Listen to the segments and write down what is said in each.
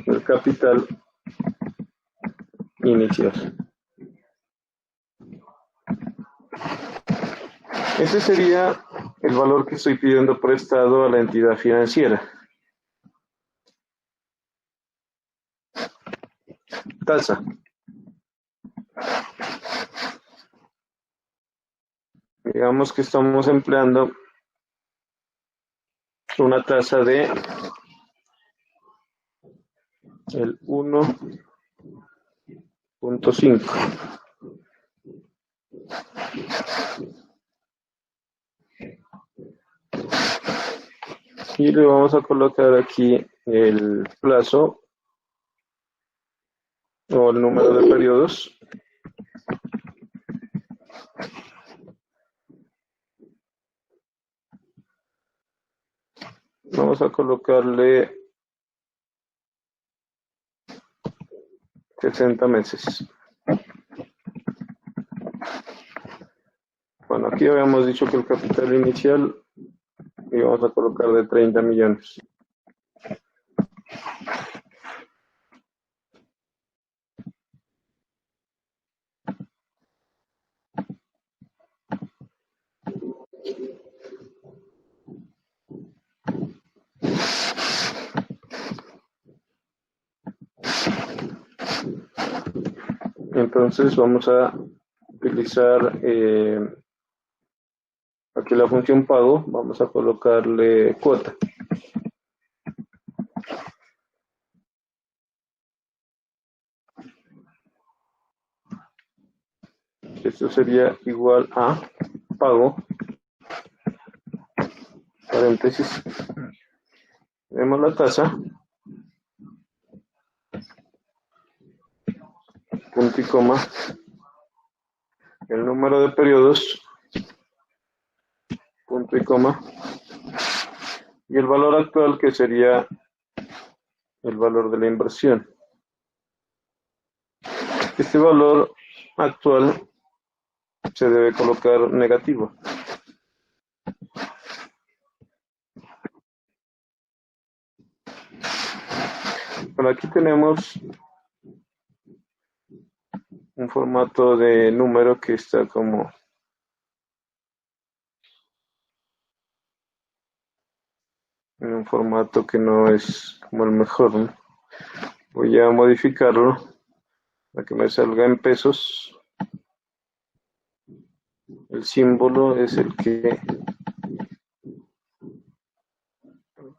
el capital inicial. Ese sería el valor que estoy pidiendo prestado a la entidad financiera. Tasa. Digamos que estamos empleando una tasa de el 1.5. Y le vamos a colocar aquí el plazo o el número de periodos. Vamos a colocarle 60 meses. Bueno, aquí habíamos dicho que el capital inicial íbamos a colocar de 30 millones. Entonces vamos a utilizar aquí la función pago, vamos a colocarle cuota. Esto sería igual a pago, paréntesis, tenemos la tasa, punto y coma, el número de periodos, punto y coma, y el valor actual que sería el valor de la inversión. Este valor actual se debe colocar negativo. Bueno, aquí tenemos un formato de número que está como en un formato que no es como el mejor, ¿no? Voy a modificarlo para que me salga en pesos. El símbolo es el que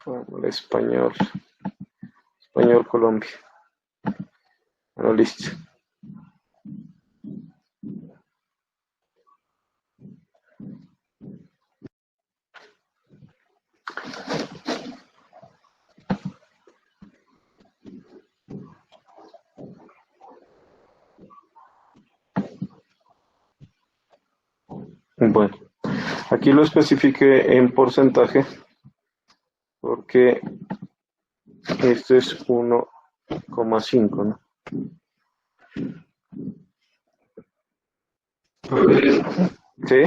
el español Colombia. Bueno, listo. Bueno, aquí lo especifiqué en porcentaje porque esto es 1,5, ¿no? ¿Sí?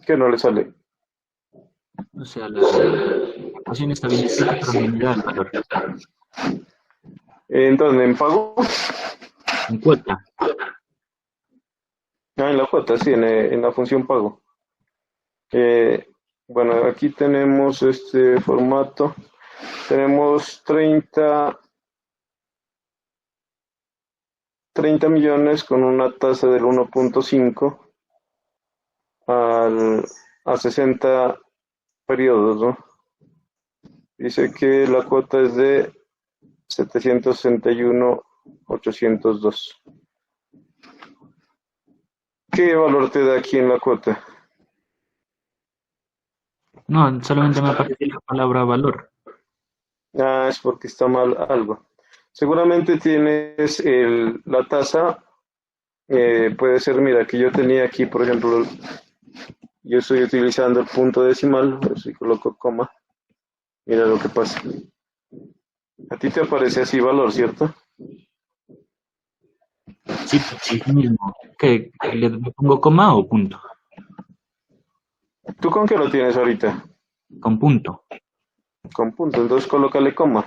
¿Qué no le sale? O sea, la ecuación está bien escrita, pero no me da el valor. ¿En dónde? ¿En pago? En cuota. Ah, en la cuota, sí, en la función pago. Bueno, aquí tenemos este formato. Tenemos 30 millones con una tasa del 1.5 a 60 periodos, ¿no? Dice que la cuota es de 761,802. ¿Qué valor te da aquí en la cuota? No, solamente me aparece la palabra valor. Ah, es porque está mal algo. Seguramente tienes la tasa, puede ser, mira, que yo tenía aquí, por ejemplo, yo estoy utilizando el punto decimal, si coloco coma, mira lo que pasa. A ti te aparece así valor, ¿cierto? Sí, es lo mismo. ¿Qué? ¿Le pongo coma o punto? ¿Tú con qué lo tienes ahorita? con punto. Con punto, entonces colócale coma.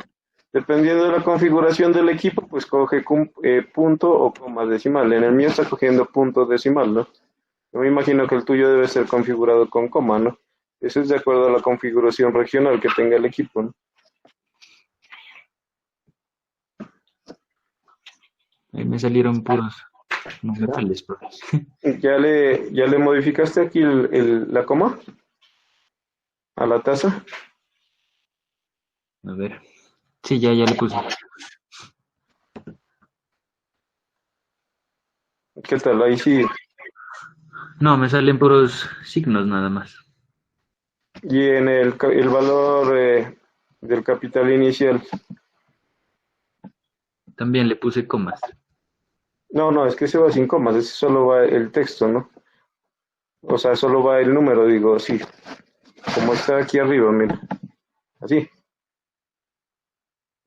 Dependiendo de la configuración del equipo, pues coge punto o coma decimal. En el mío está cogiendo punto decimal, ¿no? Yo me imagino que el tuyo debe ser configurado con coma, ¿no? Eso es de acuerdo a la configuración regional que tenga el equipo, ¿no? Ahí me salieron puros numerales, profe. ¿Ya le modificaste aquí la coma a la tasa? A ver. Sí, ya le puse. ¿Qué tal? Ahí sí. No, me salen puros signos nada más. Y en el valor del capital inicial. También le puse comas. No, no, es que ese va sin comas, ese solo va el texto, ¿no? O sea, solo va el número, digo, sí. Como está aquí arriba, mira. Así,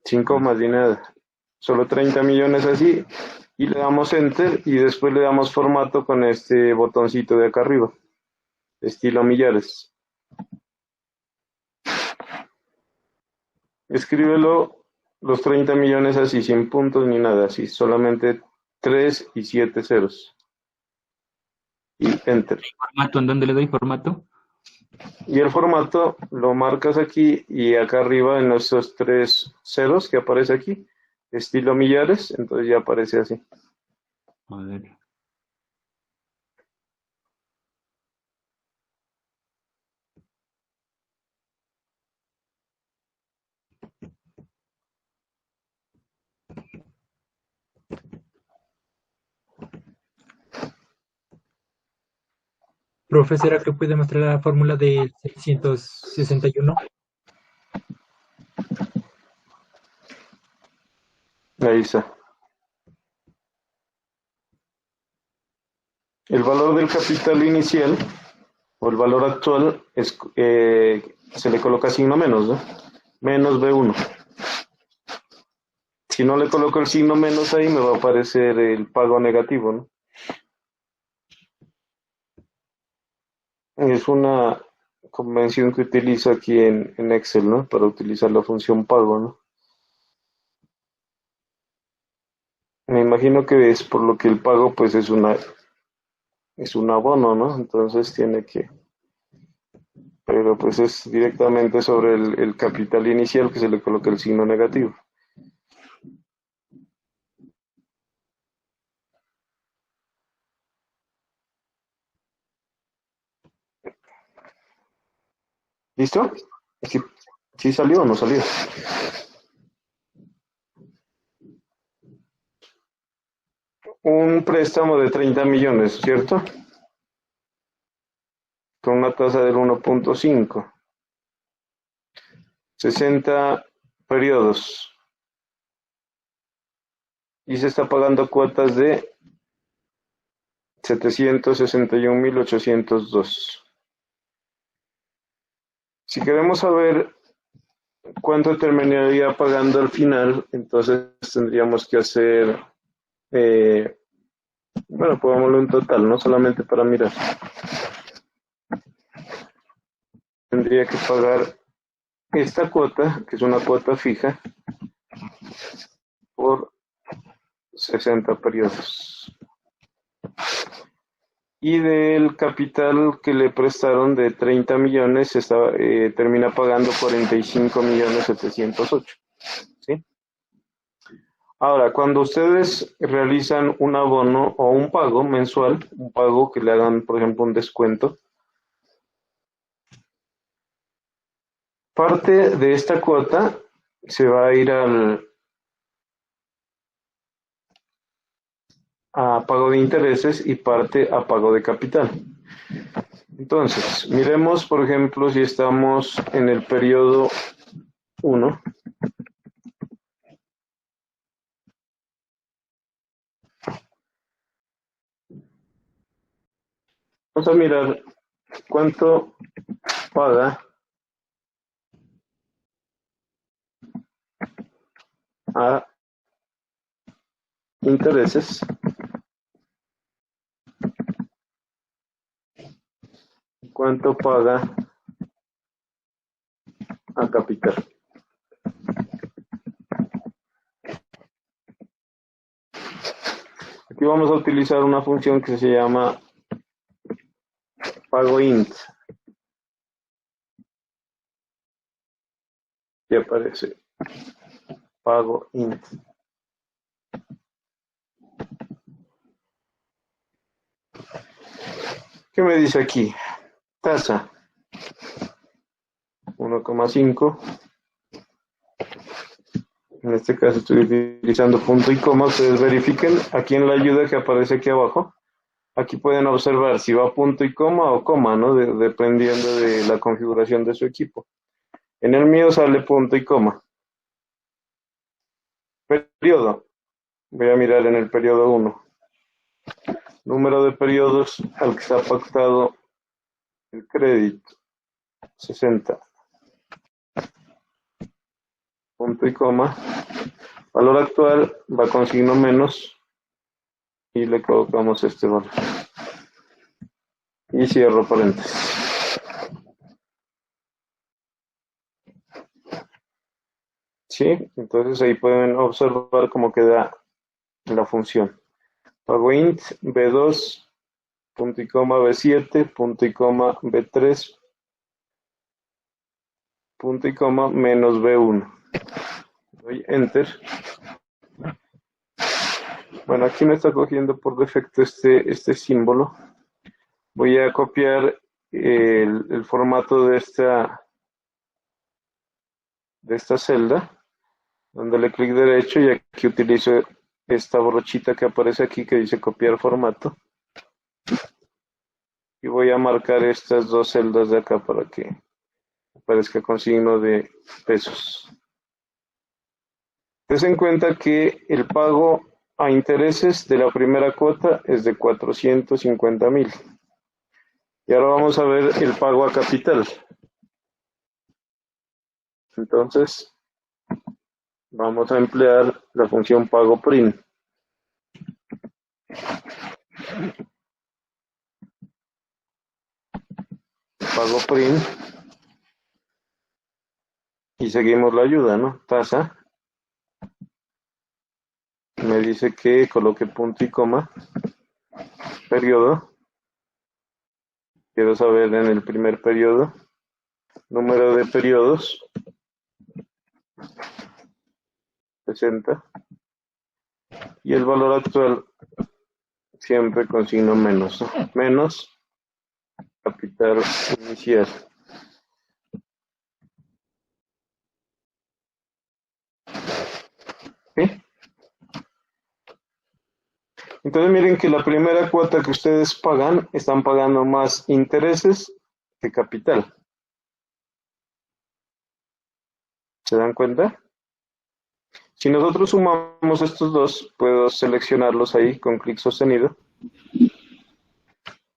sin comas ni nada. Solo 30 millones así. Y le damos enter y después le damos formato con este botoncito de acá arriba. Estilo millares. Escríbelo los 30 millones así, sin puntos ni nada, así, solamente 3 y 7 ceros. Y enter. ¿Formato? ¿En dónde le doy formato? Y el formato lo marcas aquí y acá arriba en esos 3 ceros que aparece aquí, estilo millares, entonces ya aparece así. A ver. Profe, ¿será que puede mostrar la fórmula del 661? Ahí está. El valor del capital inicial o el valor actual se le coloca signo menos, ¿no? Menos B1. Si no le coloco el signo menos ahí, me va a aparecer el pago negativo, ¿no? Es una convención que utilizo aquí en Excel, ¿no? Para utilizar la función pago, ¿no? Me imagino que es por lo que el pago, pues es un abono, ¿no? Entonces tiene que, pero pues es directamente sobre el capital inicial que se le coloca el signo negativo. ¿Listo? ¿Sí, sí salió o no salió? Un préstamo de 30 millones, ¿cierto? Con una tasa del 1.5, 60 periodos. Y se está pagando cuotas de 761.802. Si queremos saber cuánto terminaría pagando al final, entonces tendríamos que hacer, eh, bueno, pongámoslo en total, no solamente para mirar. Tendría que pagar esta cuota, que es una cuota fija, por 60 periodos. Y del capital que le prestaron de 30 millones, termina pagando 45.708.000. ¿Sí? Ahora, cuando ustedes realizan un abono o un pago mensual, un pago que le hagan, por ejemplo, un descuento, parte de esta cuota se va a ir a pago de intereses y parte a pago de capital. Entonces, miremos, por ejemplo, si estamos en el periodo 1. Vamos a mirar cuánto paga a intereses cuánto paga a capital. Aquí vamos a utilizar una función que se llama pago int. Y aparece pago int. ¿Qué me dice aquí? Tasa 1,5. En este caso estoy utilizando punto y coma. Ustedes verifiquen aquí en la ayuda que aparece aquí abajo. Aquí pueden observar si va punto y coma o coma, ¿no? Dependiendo de la configuración de su equipo. En el mío sale punto y coma. Periodo. Voy a mirar en el periodo 1. Número de periodos al que está pactado el crédito. 60. Punto y coma. Valor actual va con signo menos. Y le colocamos este valor. Y cierro paréntesis. ¿Sí? Entonces ahí pueden observar cómo queda la función. Pago int B2, punto y coma B7, punto y coma B3, punto y coma menos B1. Doy enter. Bueno, aquí me está cogiendo por defecto este símbolo. Voy a copiar el formato de esta celda, dándole clic derecho, y aquí utilizo esta brochita que aparece aquí que dice copiar formato. Y voy a marcar estas dos celdas de acá para que aparezca con signo de pesos. Ten en cuenta que el pago a intereses de la primera cuota es de 450,000. Y ahora vamos a ver el pago a capital. Entonces, vamos a emplear la función pago prim. Pago prim. Y seguimos la ayuda, ¿no? Tasa. Me dice que coloque punto y coma. Periodo. Quiero saber en el primer periodo. Número de periodos. 60. Y el valor actual siempre con signo menos, ¿no? Menos capital inicial. ¿Sí? Entonces miren que la primera cuota que ustedes pagan, están pagando más intereses que capital. ¿Se dan cuenta? Si nosotros sumamos estos dos, puedo seleccionarlos ahí con clic sostenido.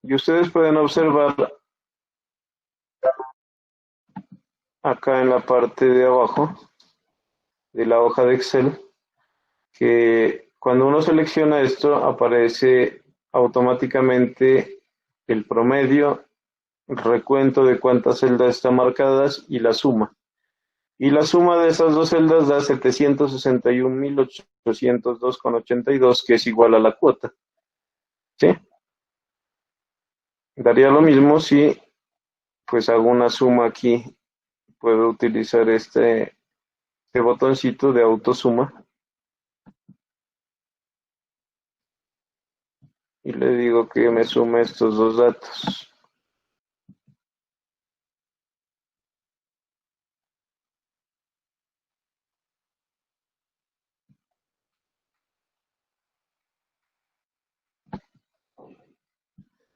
Y ustedes pueden observar acá en la parte de abajo de la hoja de Excel que cuando uno selecciona esto aparece automáticamente el promedio, el recuento de cuántas celdas están marcadas y la suma. Y la suma de esas dos celdas da 761.802,82, que es igual a la cuota. ¿Sí? Daría lo mismo si pues hago una suma aquí. Puedo utilizar este botoncito de autosuma. Y le digo que me sume estos dos datos.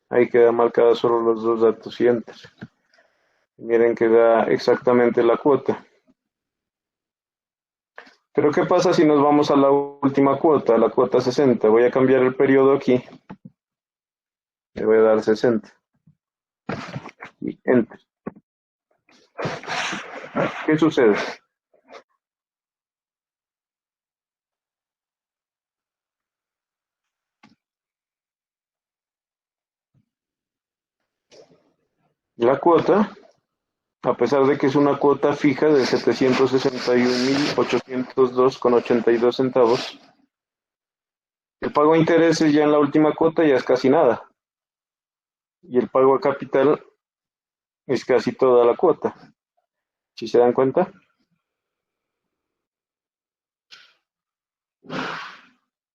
Ahí queda marcada solo los dos datos y enter. Miren que da exactamente la cuota. Pero ¿qué pasa si nos vamos a la última cuota, a la cuota 60? Voy a cambiar el periodo aquí. Le voy a dar 60. Y enter. ¿Qué sucede? La cuota, a pesar de que es una cuota fija de 761.802,82 centavos, el pago a intereses ya en la última cuota ya es casi nada. Y el pago a capital es casi toda la cuota. ¿Sí se dan cuenta?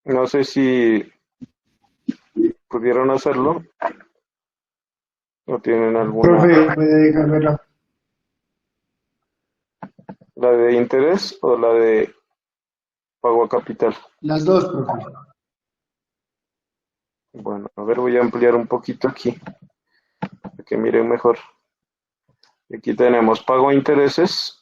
No sé si pudieron hacerlo o tienen alguna, Profe, puede dejármela. la de interés o la de pago a capital. Las dos, profe. Bueno, a ver, voy a ampliar un poquito aquí para que miren mejor. Aquí tenemos pago a intereses.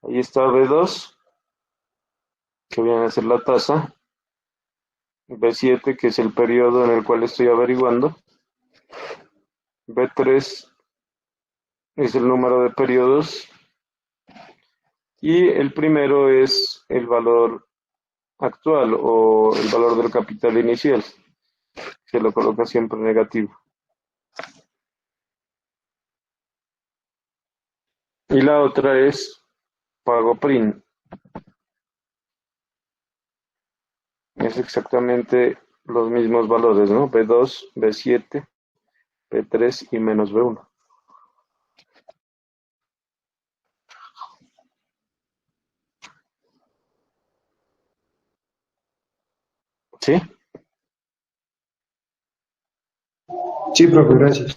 Ahí está B2, que viene a ser la tasa. B7, que es el periodo en el cual estoy averiguando. B3 es el número de periodos. Y el primero es el valor actual o el valor del capital inicial, que lo coloca siempre negativo. Y la otra es pago PRIN. Es exactamente los mismos valores, ¿no? B2, B7, B3 y menos B1. ¿Sí? Sí, profe, gracias.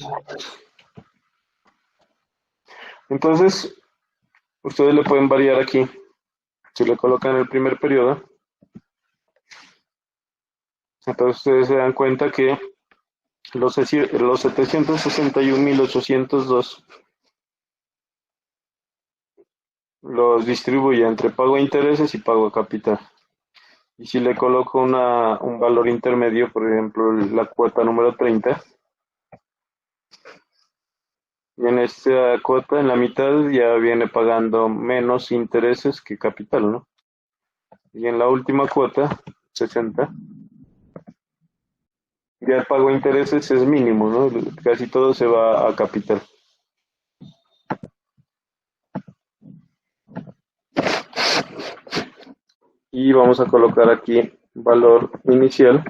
Entonces, ustedes le pueden variar aquí. Si le colocan el primer periodo, entonces ustedes se dan cuenta que los 761.802 los distribuye entre pago a intereses y pago a capital. Y si le coloco un valor intermedio, por ejemplo, la cuota número 30, y en esta cuota, en la mitad, ya viene pagando menos intereses que capital, ¿no? Y en la última cuota, 60, ya el pago de intereses es mínimo, ¿no? Casi todo se va a capital. Y vamos a colocar aquí valor inicial.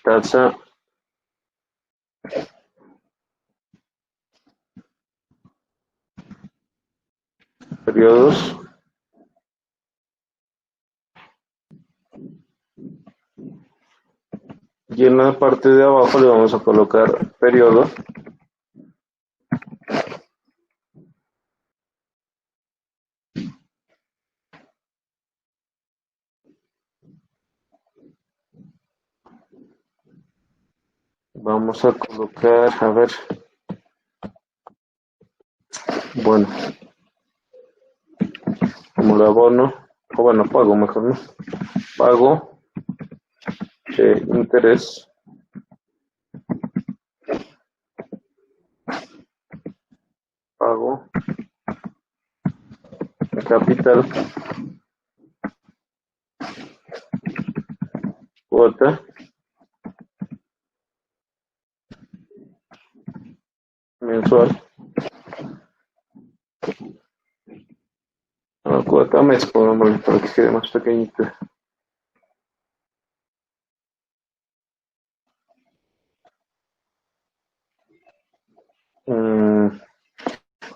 Tasa periodos y en la parte de abajo le vamos a colocar periodo vamos a colocar, a ver, bueno, como lo abono, o bueno, pago mejor, ¿no? Pago de interés pago de capital cuota mensual cuota mes, pongámosle para que quede más pequeñito.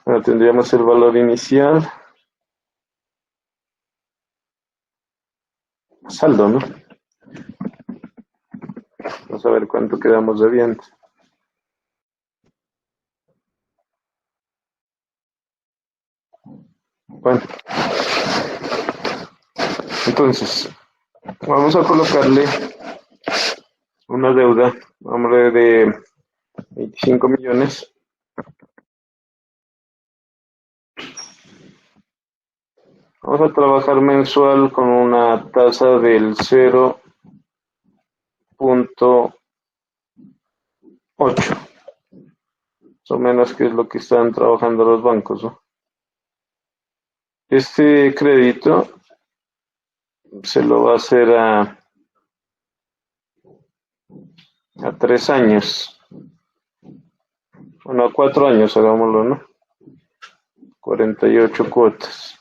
Bueno, tendríamos el valor inicial, saldo, ¿no? Vamos a ver cuánto quedamos debiendo. Bueno, entonces, vamos a colocarle una deuda, hombre, de 25 millones. Vamos a trabajar mensual con una tasa del 0.0 8. Más o menos que es lo que están trabajando los bancos, ¿no? Este crédito se lo va a hacer a 3 años. Bueno, a 4 años, hagámoslo, ¿no? 48 cuotas.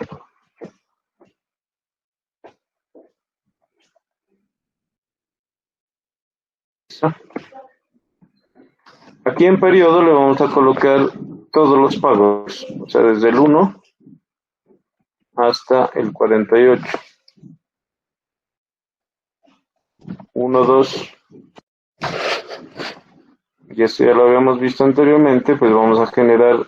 Aquí en periodo le vamos a colocar todos los pagos, o sea, desde el 1 hasta el 48. 1, 2, y esto ya lo habíamos visto anteriormente, pues vamos a generar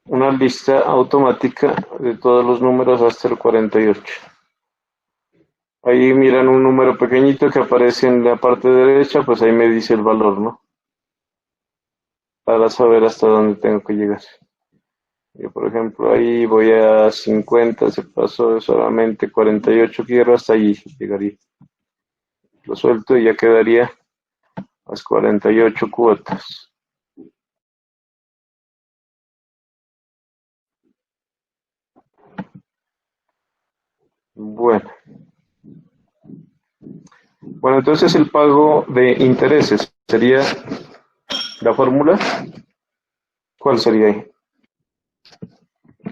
una lista automática de todos los números hasta el 48. Ahí miran un número pequeñito que aparece en la parte derecha, pues ahí me dice el valor, ¿no? Para saber hasta dónde tengo que llegar. Yo, por ejemplo, ahí voy a 50, se pasó de solamente 48, quiero hasta allí, llegaría. Lo suelto y ya quedaría las 48 cuotas. Bueno. Bueno, entonces el pago de intereses sería la fórmula. ¿Cuál sería ahí?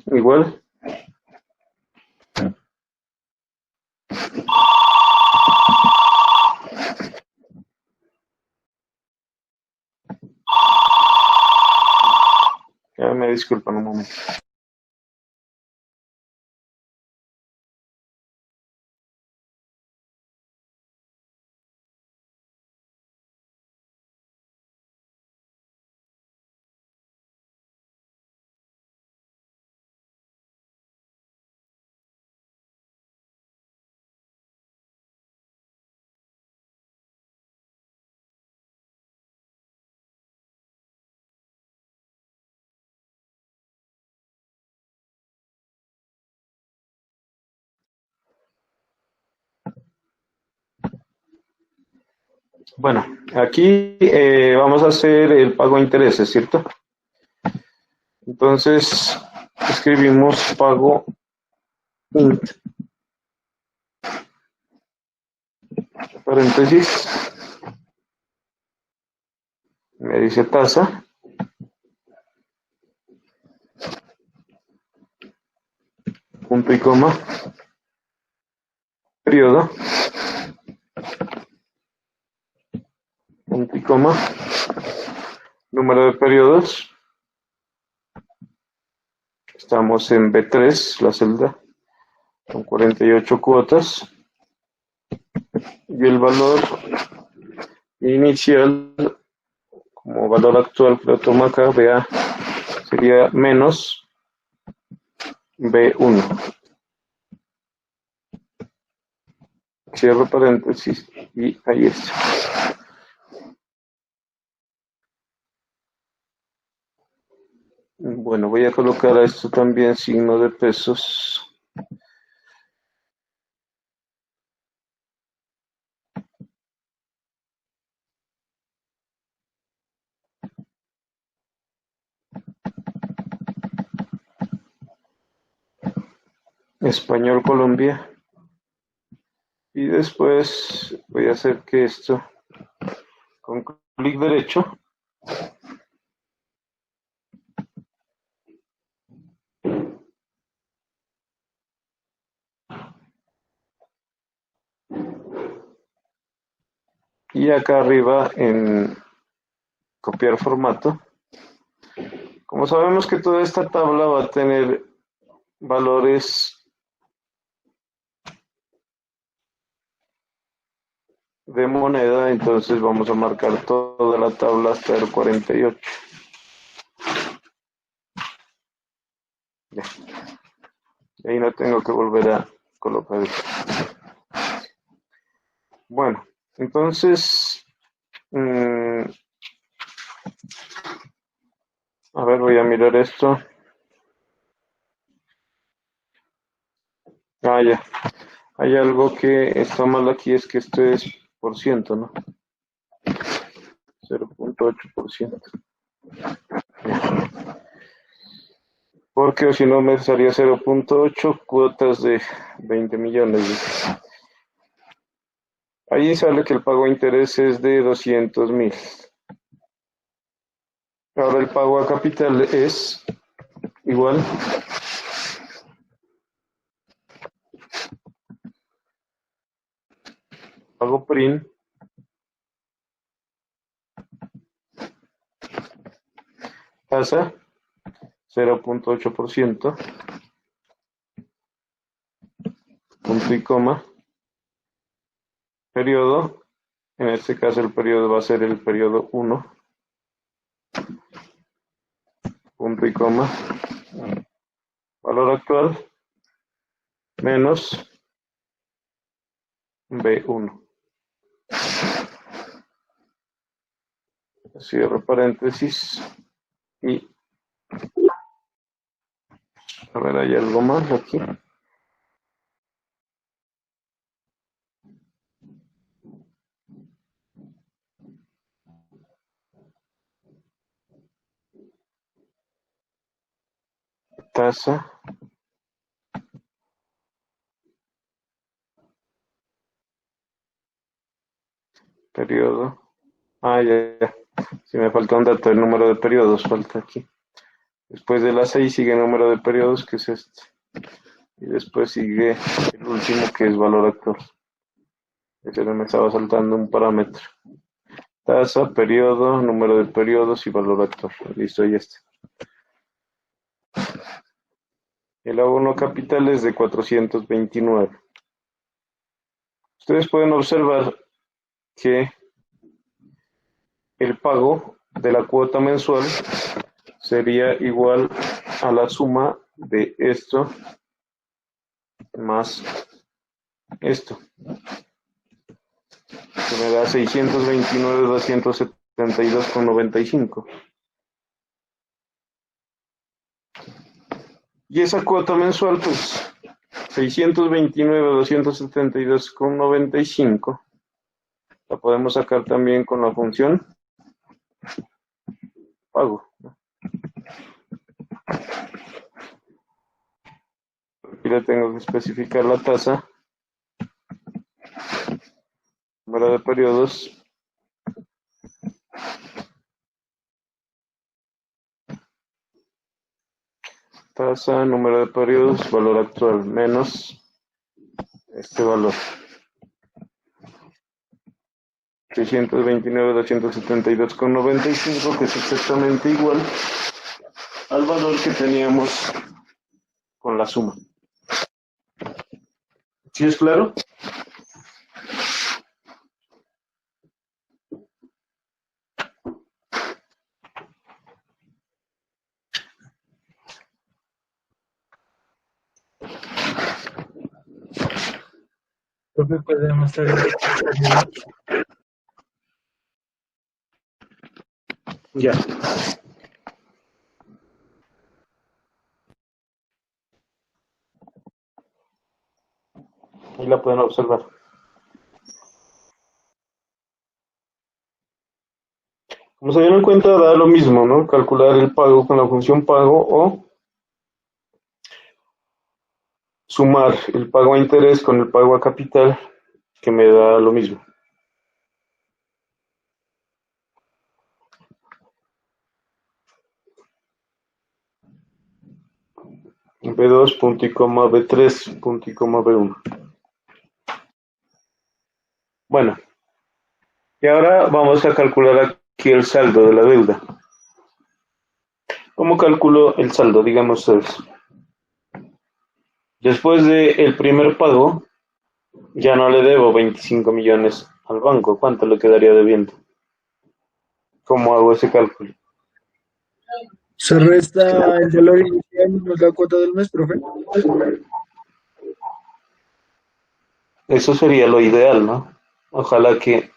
Igual. Ya me disculpan un momento. Bueno, aquí vamos a hacer el pago de intereses, ¿cierto? Entonces, escribimos pago int, paréntesis, me dice tasa, punto y coma, periodo, punto y coma, número de periodos, estamos en B3, la celda, con 48 cuotas, y el valor inicial, como valor actual que lo toma acá, BA, sería menos B1. Cierro paréntesis y ahí está. Bueno, voy a colocar a esto también signo de pesos. Español Colombia. Y después voy a hacer que esto con clic derecho y acá arriba en copiar formato. Como sabemos que toda esta tabla va a tener valores de moneda, entonces vamos a marcar toda la tabla hasta el 48. Ya. Y ahí no tengo que volver a colocar esto. Bueno, entonces, a ver, voy a mirar esto. Ah, ya. Hay algo que está mal aquí, es que esto es por ciento, ¿no? 0.8%. Porque o si no me salía 0.8 cuotas de 20 millones. Dice. Ahí sale que el pago de interés es de 200.000. Ahora el pago a capital es igual pago PRIN tasa 0.8%, punto y coma, periodo, en este caso el periodo va a ser el periodo 1, punto y coma, valor actual, menos B1. Cierro paréntesis y a ver, hay algo más aquí. Tasa periodo. Ya. Si me falta un dato, el número de periodos falta aquí. Después de la 6 sigue el número de periodos, que es este. Y después sigue el último, que es valor actual. Ese me estaba saltando un parámetro. Tasa, periodo, número de periodos y valor actual. Listo, ahí está. El abono capital es de 429. Ustedes pueden observar que el pago de la cuota mensual sería igual a la suma de esto más esto, que me da 629.272,95. Y esa cuota mensual, pues, 629.272,95, la podemos sacar también con la función pago. Aquí le tengo que especificar la tasa, número de periodos, tasa, número de periodos, valor actual, menos este valor. 629.272,95, que es exactamente igual al valor que teníamos con la suma. ¿Sí es claro? Profe, ¿puede demostrar el Ya. Ahí la pueden observar. Como se dieron cuenta, da lo mismo, ¿no? Calcular el pago con la función pago o sumar el pago a interés con el pago a capital, que me da lo mismo. B2, punto y coma, B3, punto y coma, B1. Bueno, y ahora vamos a calcular aquí el saldo de la deuda. ¿Cómo calculo el saldo? Digamos ustedes. Después del primer pago, ya no le debo 25 millones al banco. ¿Cuánto le quedaría debiendo? ¿Cómo hago ese cálculo? Se resta el valor inicial menos la cuota del mes, profe. Eso sería lo ideal, ¿no? Ojalá que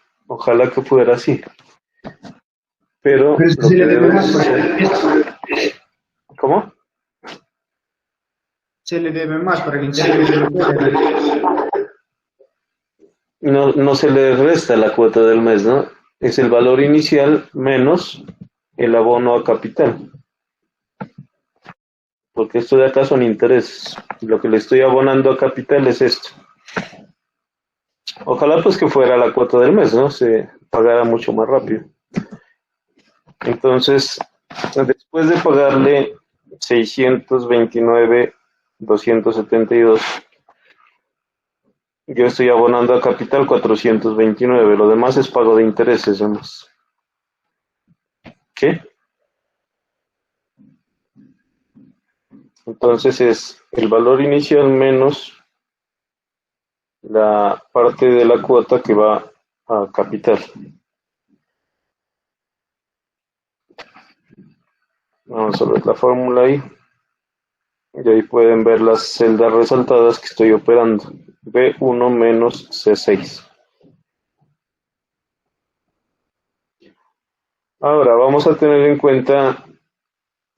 fuera así. Pero Pero lo si que le debe debe más, ser... ¿Cómo? se le debe más por el interés. no se le resta la cuota del mes, ¿no? Es el valor inicial menos el abono a capital. Porque esto de acá son intereses. Lo que le estoy abonando a capital es esto. Ojalá pues que fuera la cuota del mes, ¿no? Se pagara mucho más rápido. Entonces, después de pagarle 629,272, yo estoy abonando a capital 429. Lo demás es pago de intereses, además. ¿Qué? Entonces es el valor inicial menos la parte de la cuota que va a capital. Vamos a ver la fórmula ahí. Y ahí pueden ver las celdas resaltadas que estoy operando. B1 menos C6. Ahora vamos a tener en cuenta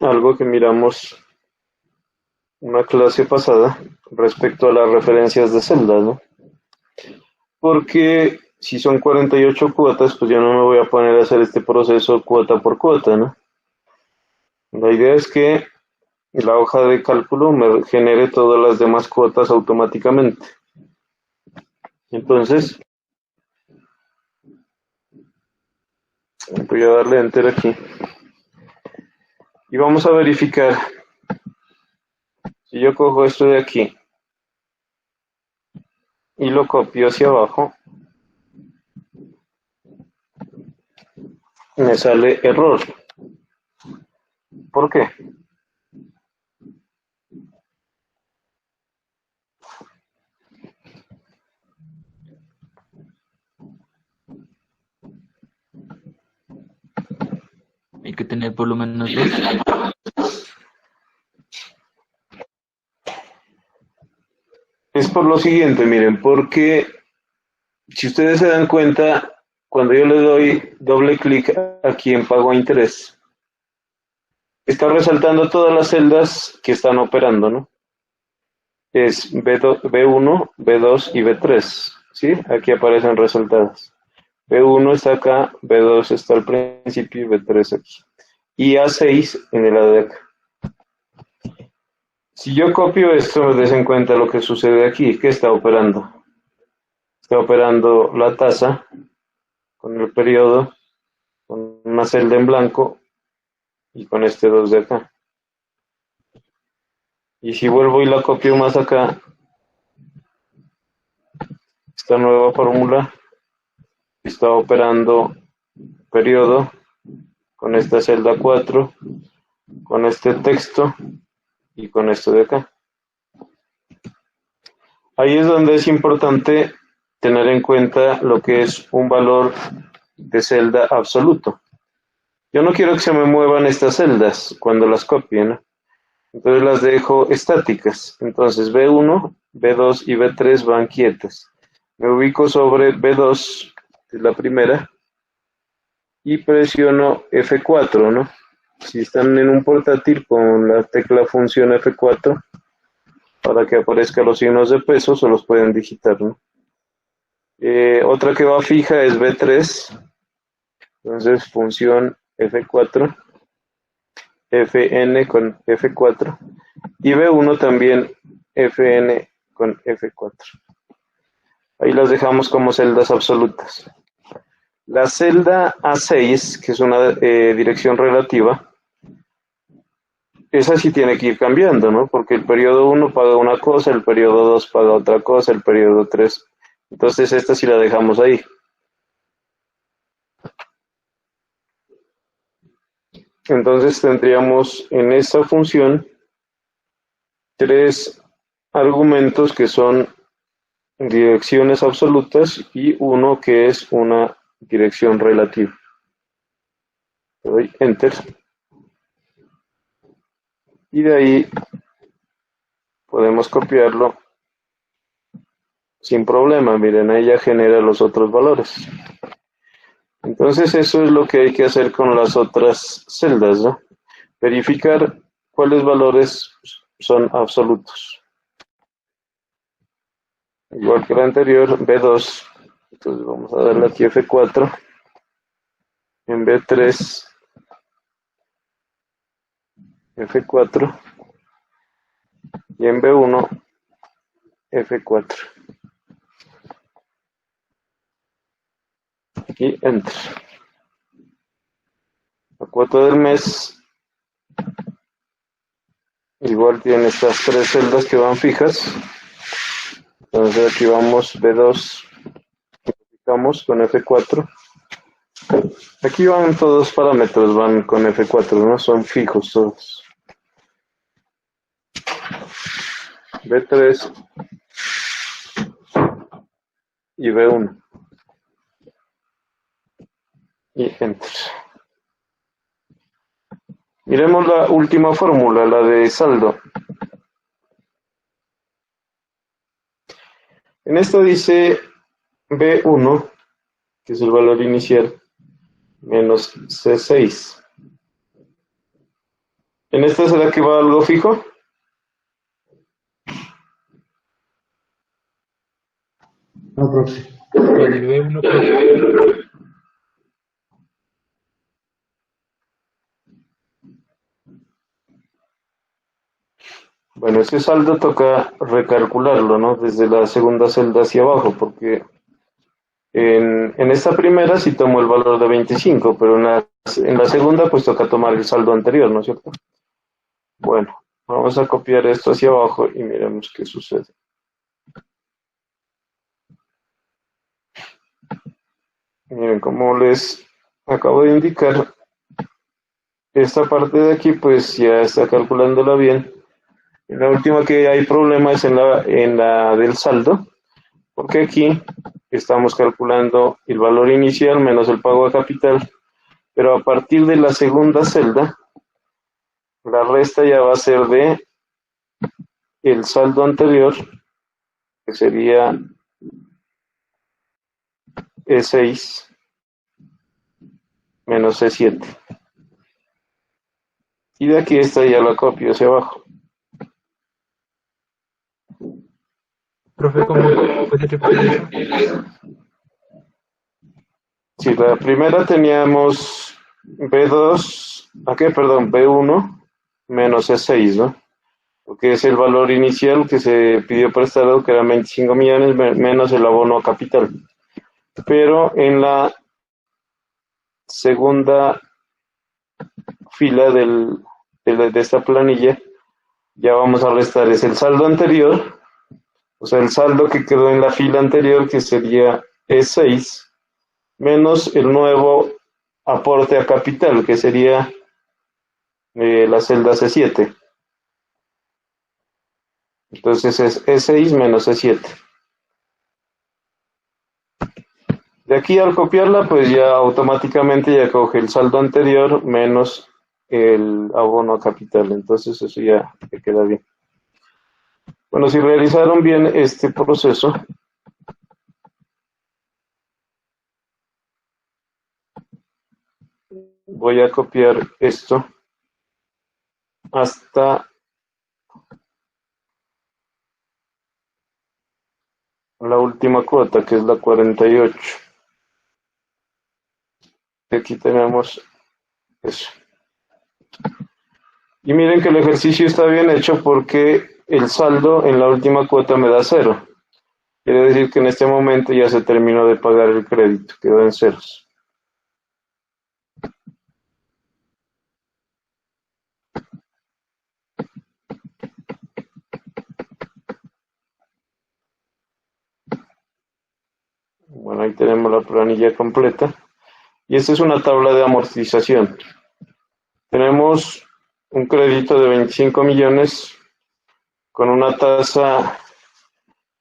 algo que miramos una clase pasada respecto a las referencias de celdas, ¿no? Porque si son 48 cuotas, pues yo no me voy a poner a hacer este proceso cuota por cuota, ¿no? La idea es que la hoja de cálculo me genere todas las demás cuotas automáticamente. Entonces, voy a darle enter aquí. Y vamos a verificar. Si yo cojo esto de aquí y lo copio hacia abajo, me sale error. ¿Por qué? Hay que tener por lo menos dos. Es por lo siguiente, miren, porque si ustedes se dan cuenta, cuando yo le doy doble clic aquí en pago a interés, está resaltando todas las celdas que están operando, ¿no? Es B1, B2 y B3, ¿sí? Aquí aparecen resaltadas. B1 está acá, B2 está al principio y B3 aquí. Y A6 en el lado de acá. Si yo copio esto, des en cuenta lo que sucede aquí. ¿Qué está operando? Está operando la tasa con el periodo, con una celda en blanco y con este 2 de acá. Y si vuelvo y la copio más acá, esta nueva fórmula está operando periodo con esta celda 4, con este texto y con esto de acá. Ahí es donde es importante tener en cuenta lo que es un valor de celda absoluto. Yo no quiero que se me muevan estas celdas cuando las copie, ¿no? Entonces las dejo estáticas. Entonces B1, B2 y B3 van quietas. Me ubico sobre B2, que es la primera, y presiono F4, ¿no? Si están en un portátil con la tecla función F4, para que aparezcan los signos de peso, se los pueden digitar, ¿no? Otra que va fija es B3, entonces función F4, Fn con F4, y B1 también Fn con F4. Ahí las dejamos como celdas absolutas. La celda A6, que es una dirección relativa, esa sí tiene que ir cambiando, ¿no? Porque el periodo 1 paga una cosa, el periodo 2 paga otra cosa, el periodo 3. Entonces esta sí la dejamos ahí. Entonces tendríamos en esta función tres argumentos que son direcciones absolutas y uno que es una dirección relativa. Le doy enter. Y de ahí podemos copiarlo sin problema. Miren, ahí ya genera los otros valores. Entonces eso es lo que hay que hacer con las otras celdas, ¿no? Verificar cuáles valores son absolutos. Igual que la anterior, B2 Entonces vamos a darle aquí F4, en B3, F4, y en B1, F4. Y Enter. La cuota del mes igual tiene estas tres celdas que van fijas. Entonces aquí vamos B2, aplicamos con F4. Aquí van todos parámetros, van con F4, ¿no? Son fijos todos. B3 y B1. Y Enter. Miremos la última fórmula, la de saldo. En esta dice B1, que es el valor inicial, menos C6. ¿En esta será que va algo fijo? No, profe. En el B1, profe. Bueno, ese saldo toca recalcularlo, ¿no? Desde la segunda celda hacia abajo, porque en esta primera sí tomó el valor de 25, pero en la segunda pues toca tomar el saldo anterior, ¿no es cierto? Bueno, vamos a copiar esto hacia abajo y miremos qué sucede. Miren, como les acabo de indicar, esta parte de aquí pues ya está calculándola bien. Y la última que hay problema es en la del saldo, porque aquí estamos calculando el valor inicial menos el pago a capital, pero a partir de la segunda celda, la resta ya va a ser de el saldo anterior, que sería E6 menos E7. Y de aquí esta ya la copio hacia abajo. Profe, ¿cómo puede repetir eso? Si la primera teníamos B2, perdón, B1 menos E6, ¿no? Porque es el valor inicial que se pidió prestado, que eran 25 millones menos el abono a capital. Pero en la segunda fila de esta planilla ya vamos a restar, es el saldo anterior, o sea, el saldo que quedó en la fila anterior, que sería E6, menos el nuevo aporte a capital, que sería la celda C7. Entonces es E6 menos E7. De aquí al copiarla, pues ya automáticamente ya coge el saldo anterior menos el abono a capital. Entonces eso ya queda bien. Bueno, si realizaron bien este proceso, voy a copiar esto hasta la última cuota, que es la 48. Aquí tenemos eso. Y miren que el ejercicio está bien hecho porque el saldo en la última cuota me da 0. Quiere decir que en este momento ya se terminó de pagar el crédito, quedó en ceros. Bueno, ahí tenemos la planilla completa. Y esta es una tabla de amortización. Tenemos un crédito de 25 millones con una tasa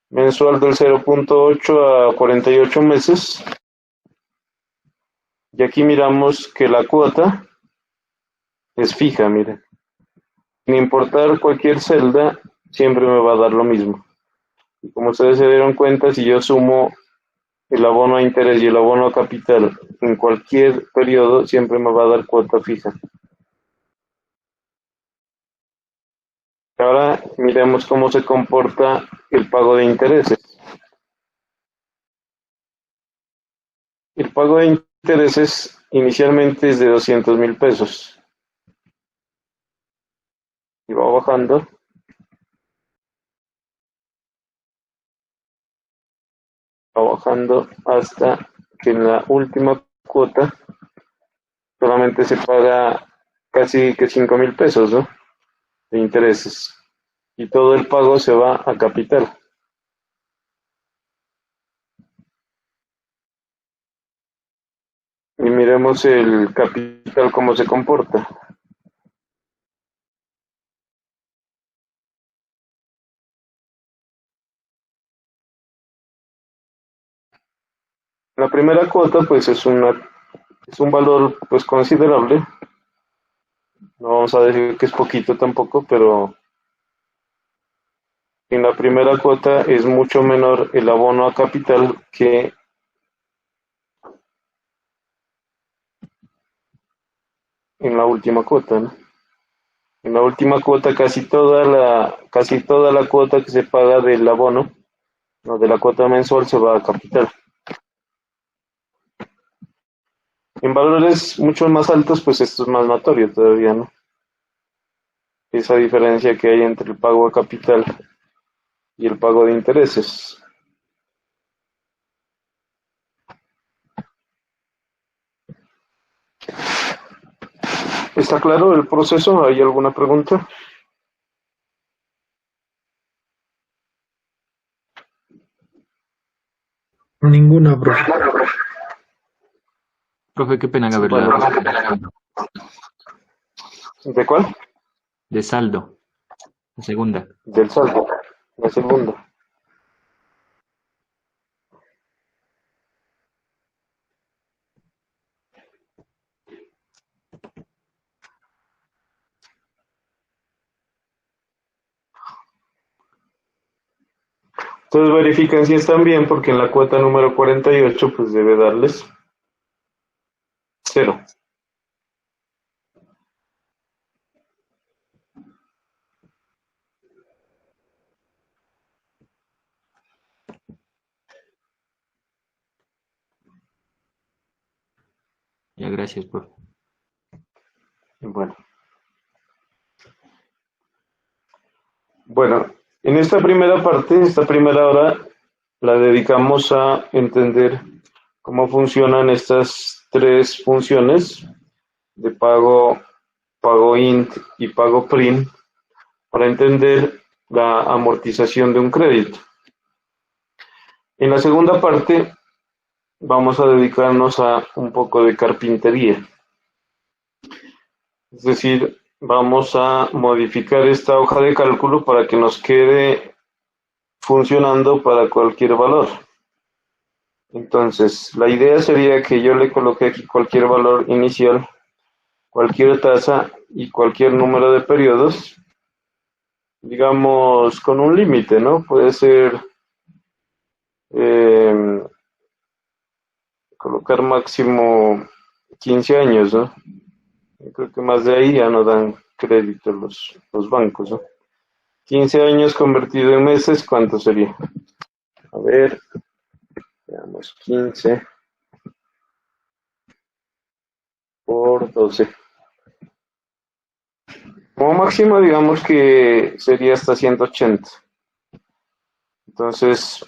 mensual del 0.8 a 48 meses. Y aquí miramos que la cuota es fija, miren. Sin importar cualquier celda, siempre me va a dar lo mismo. Y como ustedes se dieron cuenta, si yo sumo el abono a interés y el abono a capital en cualquier periodo, siempre me va a dar cuota fija. Ahora miremos cómo se comporta el pago de intereses. el pago de intereses inicialmente es de 200.000 pesos. Y va bajando. Va bajando hasta que en la última cuota solamente se paga casi que 5.000 pesos, ¿no? De intereses. Y todo el pago se va a capital. Y miremos el capital cómo se comporta. La primera cuota pues es un valor pues considerable. No vamos a decir que es poquito tampoco, pero en la primera cuota es mucho menor el abono a capital que en la última cuota, ¿no? En la última cuota casi toda la cuota que se paga del abono, no, de la cuota mensual se va a capital. En valores mucho más altos, pues esto es más notorio todavía, ¿no? Esa diferencia que hay entre el pago a capital y el pago de intereses. ¿Está claro el proceso? ¿Hay alguna pregunta? Ninguna, profe. Profe, qué pena haberla Bueno, respondido. ¿de cuál? De saldo, la segunda. Del saldo, la segunda. Entonces verifican si están bien, porque en la cuota número 48 pues debe darles 0. Ya, gracias, profe. Bueno, en esta primera parte, esta primera hora, la dedicamos a entender cómo funcionan estas tres funciones de pago int y pago print, para entender la amortización de un crédito. En la segunda parte vamos a dedicarnos a un poco de carpintería. Es decir, vamos a modificar esta hoja de cálculo para que nos quede funcionando para cualquier valor. Entonces, la idea sería que yo le coloque aquí cualquier valor inicial, cualquier tasa y cualquier número de periodos, digamos, con un límite, ¿no? Puede ser colocar máximo 15 años, ¿no? Yo creo que más de ahí ya no dan crédito los bancos, ¿no? 15 años convertido en meses, ¿cuánto sería? A ver, veamos, 15 por 12. Como máximo, digamos que sería hasta 180. Entonces,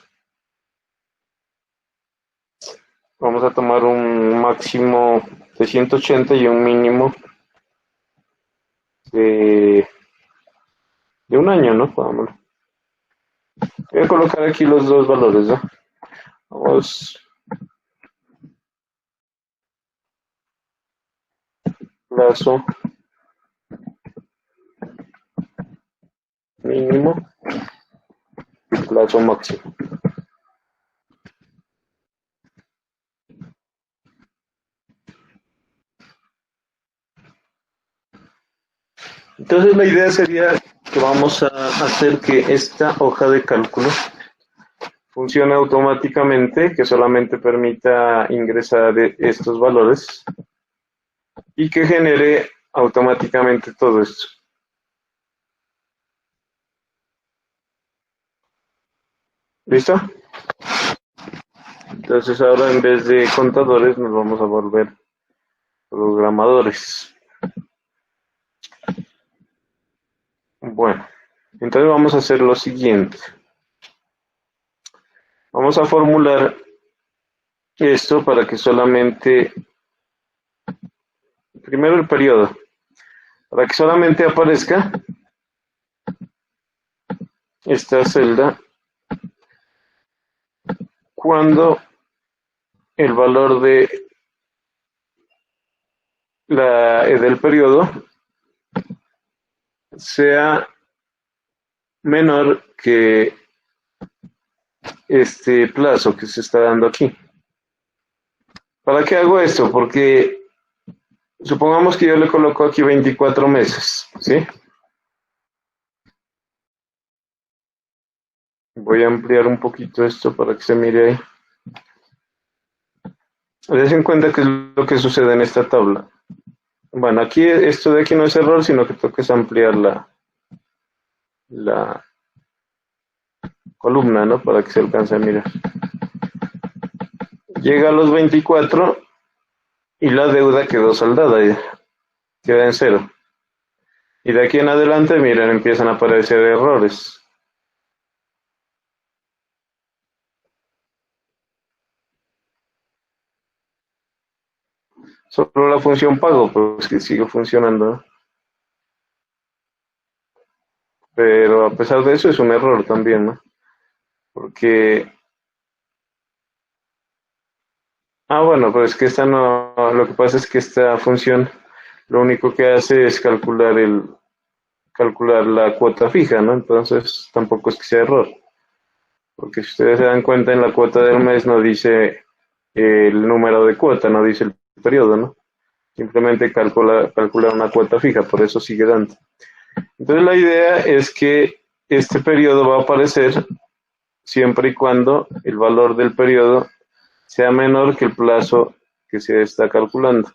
vamos a tomar un máximo de 180 y un mínimo de un año, ¿no? Voy a colocar aquí los dos valores, ¿no? Vamos, plazo mínimo, plazo máximo. Entonces la idea sería que vamos a hacer que esta hoja de cálculo funcione automáticamente, que solamente permita ingresar estos valores y que genere automáticamente todo esto. ¿Listo? Entonces ahora en vez de contadores nos vamos a volver programadores. Bueno, entonces vamos a hacer lo siguiente. Vamos a formular esto para que solamente, primero el periodo, para que solamente aparezca esta celda cuando el valor del periodo sea menor que este plazo que se está dando aquí. ¿Para qué hago esto? Porque supongamos que yo le coloco aquí 24 meses, ¿sí? Voy a ampliar un poquito esto para que se mire ahí. Dense en cuenta qué es lo que sucede en esta tabla. Bueno, aquí esto de aquí no es error, sino que toca es ampliar la columna, ¿no? Para que se alcance a mirar. Llega a los 24 y la deuda quedó saldada, ya queda en cero. Y de aquí en adelante, miren, empiezan a aparecer errores. Solo la función pago, pues que sigue funcionando, ¿no? Pero a pesar de eso es un error también, ¿no? Porque, bueno, pero es que esta no, lo que pasa es que esta función lo único que hace es calcular la cuota fija, ¿no? Entonces tampoco es que sea error. Porque si ustedes se dan cuenta, en la cuota del mes no dice el número de cuota, no dice el periodo, ¿no? Simplemente calcula una cuota fija, por eso sigue dando. Entonces la idea es que este periodo va a aparecer siempre y cuando el valor del periodo sea menor que el plazo que se está calculando.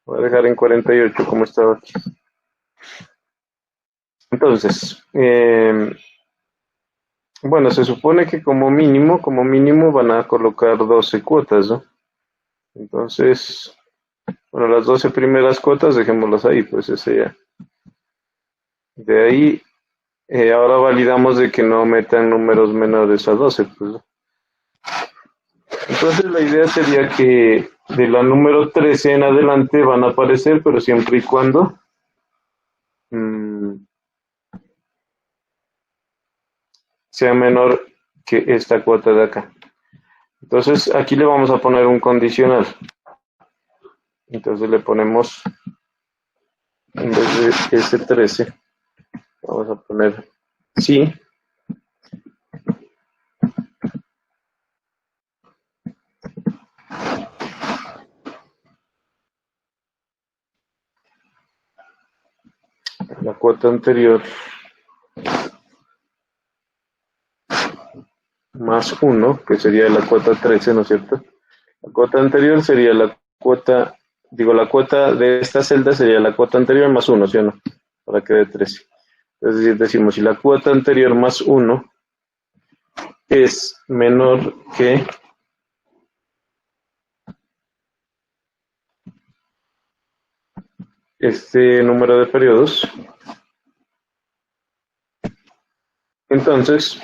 Voy a dejar en 48 como estaba aquí. Entonces, bueno, se supone que como mínimo van a colocar 12 cuotas, ¿no? Entonces, bueno, las 12 primeras cuotas dejémoslas ahí, pues ese ya. De ahí, ahora validamos de que no metan números menores a 12, pues. Entonces la idea sería que de la número 13 en adelante van a aparecer, pero siempre y cuando sea menor que esta cuota de acá. Entonces aquí le vamos a poner un condicional. Entonces le ponemos, en vez de S13, vamos a poner sí. La cuota anterior más 1, que sería la cuota 13, ¿no es cierto? La cuota anterior sería la cuota de esta celda sería la cuota anterior más 1, ¿sí o no? Para que dé 13. Es decir, decimos, si la cuota anterior más 1 es menor que este número de periodos, entonces,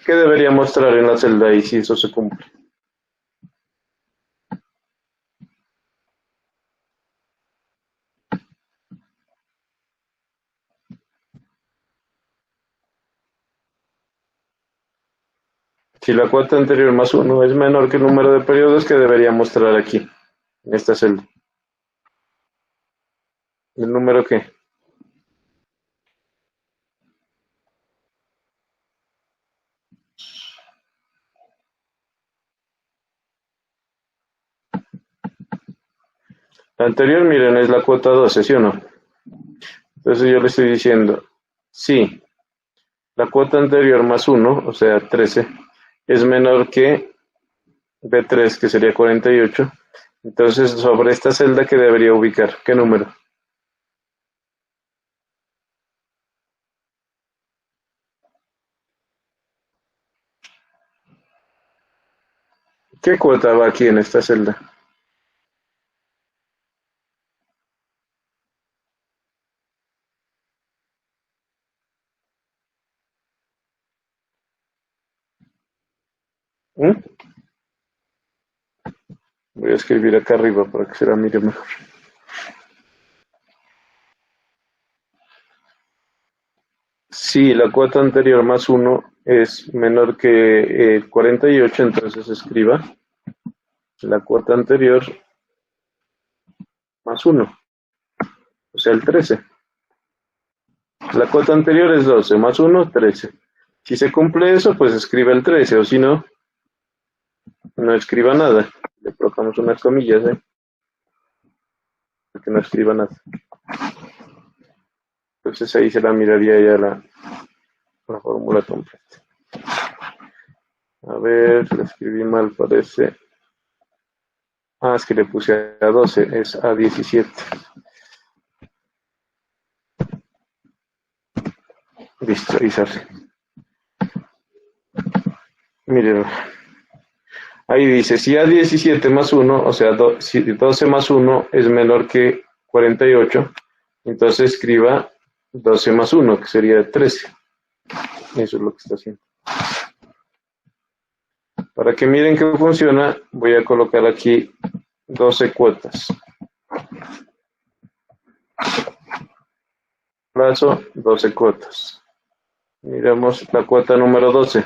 ¿qué debería mostrar en la celda y si eso se cumple? Si la cuota anterior más 1 es menor que el número de periodos, ¿qué debería mostrar aquí, en esta celda? ¿El número qué? La anterior, miren, es la cuota 12, ¿sí o no? Entonces yo le estoy diciendo, sí, la cuota anterior más 1, o sea, 13, es menor que B3, que sería 48. Entonces, sobre esta celda, ¿qué debería ubicar? ¿Qué número? ¿Qué cuota va aquí en esta celda? ¿Mm? Voy a escribir acá arriba para que se la mire mejor. Si la cuota anterior más 1 es menor que 48, entonces escriba la cuota anterior más 1, o sea, el 13. La cuota anterior es 12, más 1, 13. Si se cumple eso, pues escriba el 13, o si no, no escriba nada. Le colocamos unas comillas, para que no escriba nada. Entonces ahí se la miraría ya la fórmula completa. A ver, la escribí mal, parece. Ah, es que le puse a 12, es a 17. Listo, ahí sale. Miren, ahí dice, si a 17 más 1, o sea, si 12 más 1 es menor que 48, entonces escriba 12 más 1, que sería 13. Eso es lo que está haciendo. Para que miren que funciona, voy a colocar aquí 12 cuotas. Plazo, 12 cuotas. Miramos la cuota número 12.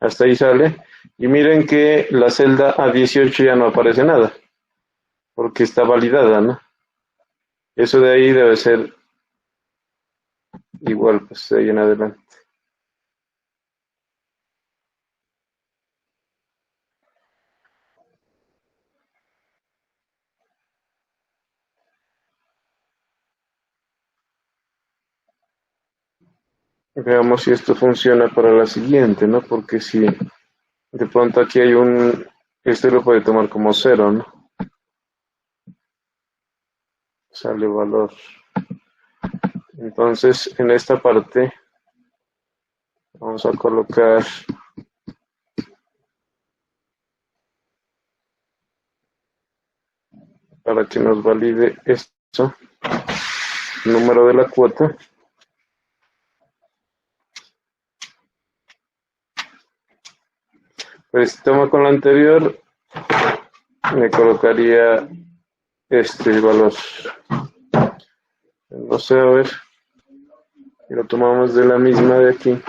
Hasta ahí sale. Y miren que la celda A18 ya no aparece nada, porque está validada, ¿no? Eso de ahí debe ser igual, pues de ahí en adelante. Veamos si esto funciona para la siguiente, ¿no? Porque si de pronto aquí hay este lo puede tomar como 0, ¿no? Sale valor. Entonces, en esta parte vamos a colocar para que nos valide esto, el número de la cuota. Pues si toma con la anterior, me colocaría este valor. No sé, a ver. Y lo tomamos de la misma de aquí.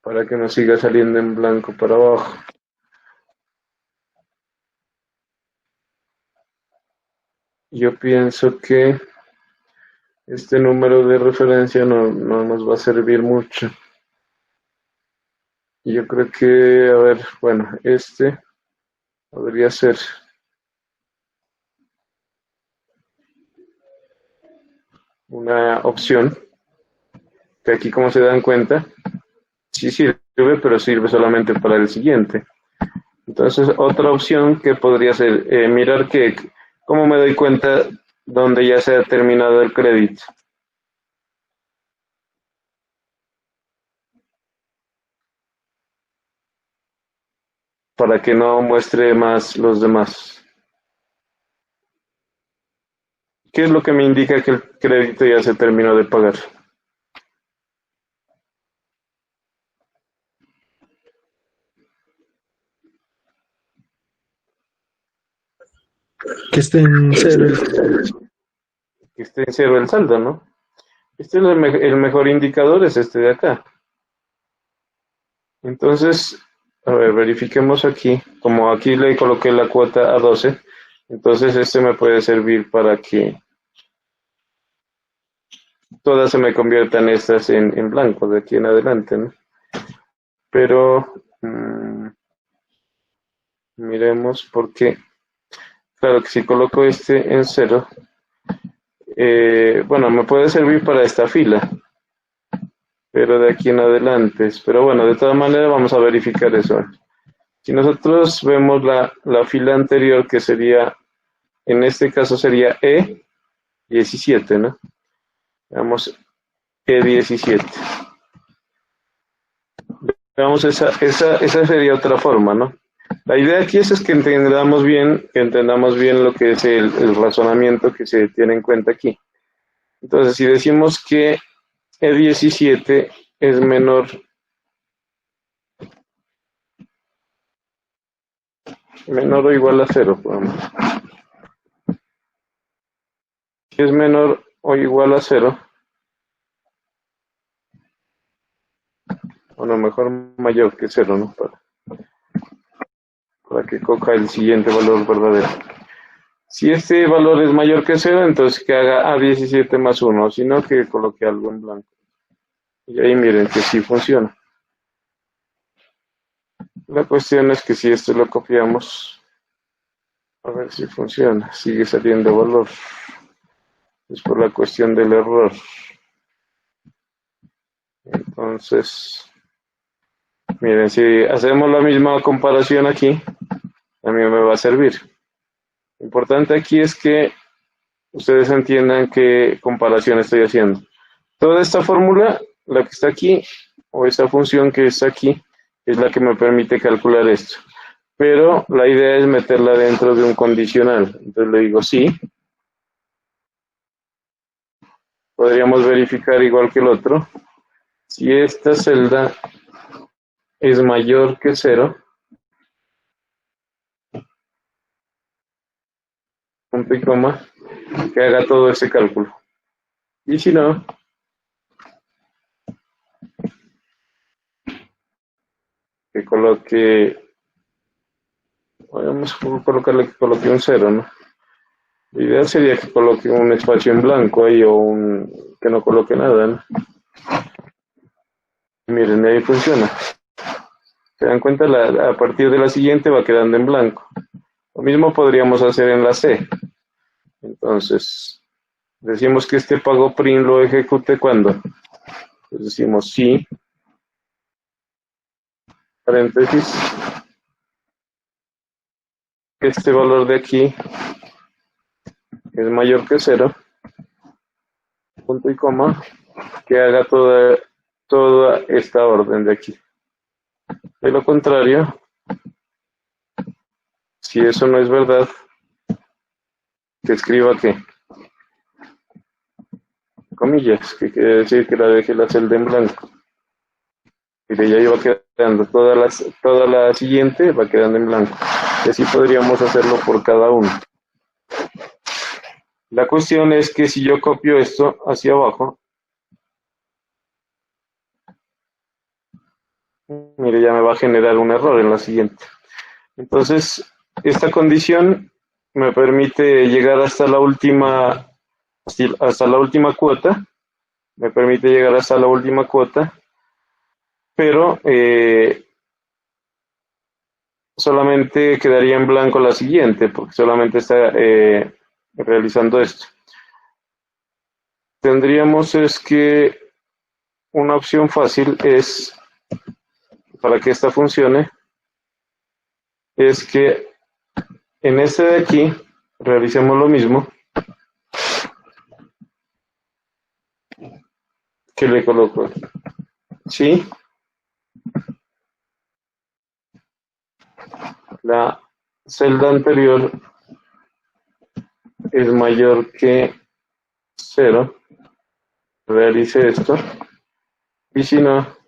Para que no siga saliendo en blanco para abajo. Yo pienso que este número de referencia no nos va a servir mucho. Yo creo que, a ver, bueno, este podría ser una opción, que aquí, como se dan cuenta, sí sirve, pero sirve solamente para el siguiente. Entonces, otra opción que podría ser mirar cómo me doy cuenta donde ya se ha terminado el crédito. Para que no muestre más los demás. ¿Qué es lo que me indica que el crédito ya se terminó de pagar? Que esté en 0. Que esté en 0 el saldo, ¿no? Este es el mejor indicador, es este de acá. Entonces, a ver, verifiquemos aquí. Como aquí le coloqué la cuota a 12, entonces este me puede servir para que todas se me conviertan estas en blanco de aquí en adelante, ¿no? Pero miremos porque, claro que si coloco este en 0, bueno, me puede servir para esta fila, pero de aquí en adelante. Pero bueno, de todas maneras vamos a verificar eso. Si nosotros vemos la fila anterior, que sería, en este caso sería E17, ¿no? Veamos E17. Veamos, esa sería otra forma, ¿no? La idea aquí es que entendamos bien lo que es el razonamiento que se tiene en cuenta aquí. Entonces, si decimos que E17 es menor o igual a 0, podemos. Si es menor o igual a 0, o no, mejor mayor que 0, ¿no? Para que coja el siguiente valor verdadero. Si este valor es mayor que 0, entonces que haga A17 más 1, si no, que coloque algo en blanco. Y ahí miren que sí funciona. La cuestión es que si esto lo copiamos, a ver si funciona, sigue saliendo valor. Es por la cuestión del error. Entonces, miren, si hacemos la misma comparación aquí, también me va a servir. Lo importante aquí es que ustedes entiendan qué comparación estoy haciendo. Toda esta fórmula, la que está aquí, o esta función que está aquí, es la que me permite calcular esto. Pero la idea es meterla dentro de un condicional. Entonces le digo sí. Podríamos verificar igual que el otro. Si esta celda es mayor que 0, punto y coma, que haga todo ese cálculo. Y si no, que coloque, vamos a colocarle que coloque un 0, ¿no? La idea sería que coloque un espacio en blanco ahí o que no coloque nada, ¿no? Miren, ahí funciona. ¿Se dan cuenta? A partir de la siguiente va quedando en blanco. Lo mismo podríamos hacer en la C. Entonces, decimos que este pago PRIN lo ejecute ¿cuándo? Pues decimos sí, paréntesis, este valor de aquí es mayor que 0, punto y coma, que haga toda esta orden de aquí. De lo contrario, si eso no es verdad, que escriba ¿qué? Comillas, que quiere decir que la deje la celda en blanco. Y de ahí va quedando, toda la siguiente va quedando en blanco. Y así podríamos hacerlo por cada uno. La cuestión es que si yo copio esto hacia abajo, mire, ya me va a generar un error en la siguiente. Entonces, esta condición me permite llegar hasta la última cuota, pero solamente quedaría en blanco la siguiente, porque solamente está realizando esto. Tendríamos es que una opción fácil es, para que esta funcione, es que en este de aquí realicemos lo mismo, que le coloco aquí. ¿Sí? La celda anterior es mayor que 0, realice esto, y si no,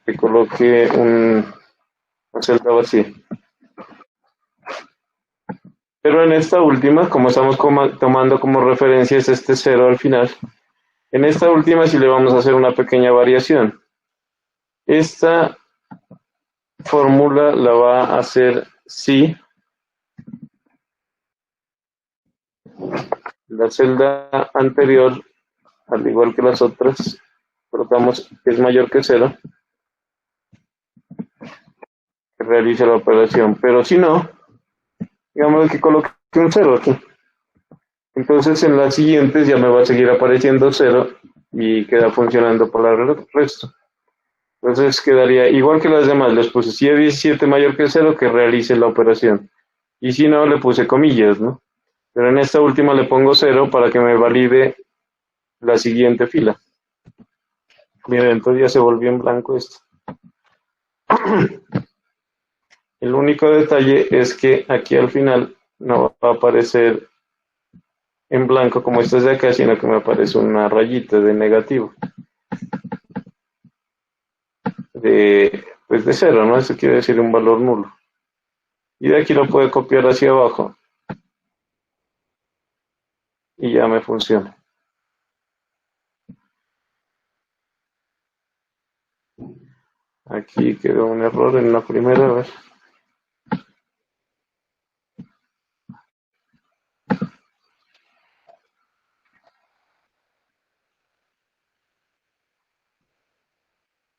que coloque una celda vacía. Pero en esta última, como estamos tomando como referencia este 0 al final, en esta última sí le vamos a hacer una pequeña variación. Esta fórmula la va a hacer si la celda anterior, al igual que las otras, colocamos que es mayor que 0, que realice la operación. Pero si no, digamos que coloque un 0 aquí. Entonces en las siguientes ya me va a seguir apareciendo 0 y queda funcionando para el resto. Entonces quedaría igual que las demás. Les puse si es 17 mayor que cero, que realice la operación. Y si no, le puse comillas, ¿no? Pero en esta última le pongo cero para que me valide la siguiente fila. Miren, entonces ya se volvió en blanco esto. El único detalle es que aquí al final no va a aparecer en blanco como esto es de acá, sino que me aparece una rayita de negativo. Pues de cero, ¿no? Eso quiere decir un valor nulo. Y de aquí lo puedo copiar hacia abajo y ya me funciona. Aquí quedó un error en la primera vez.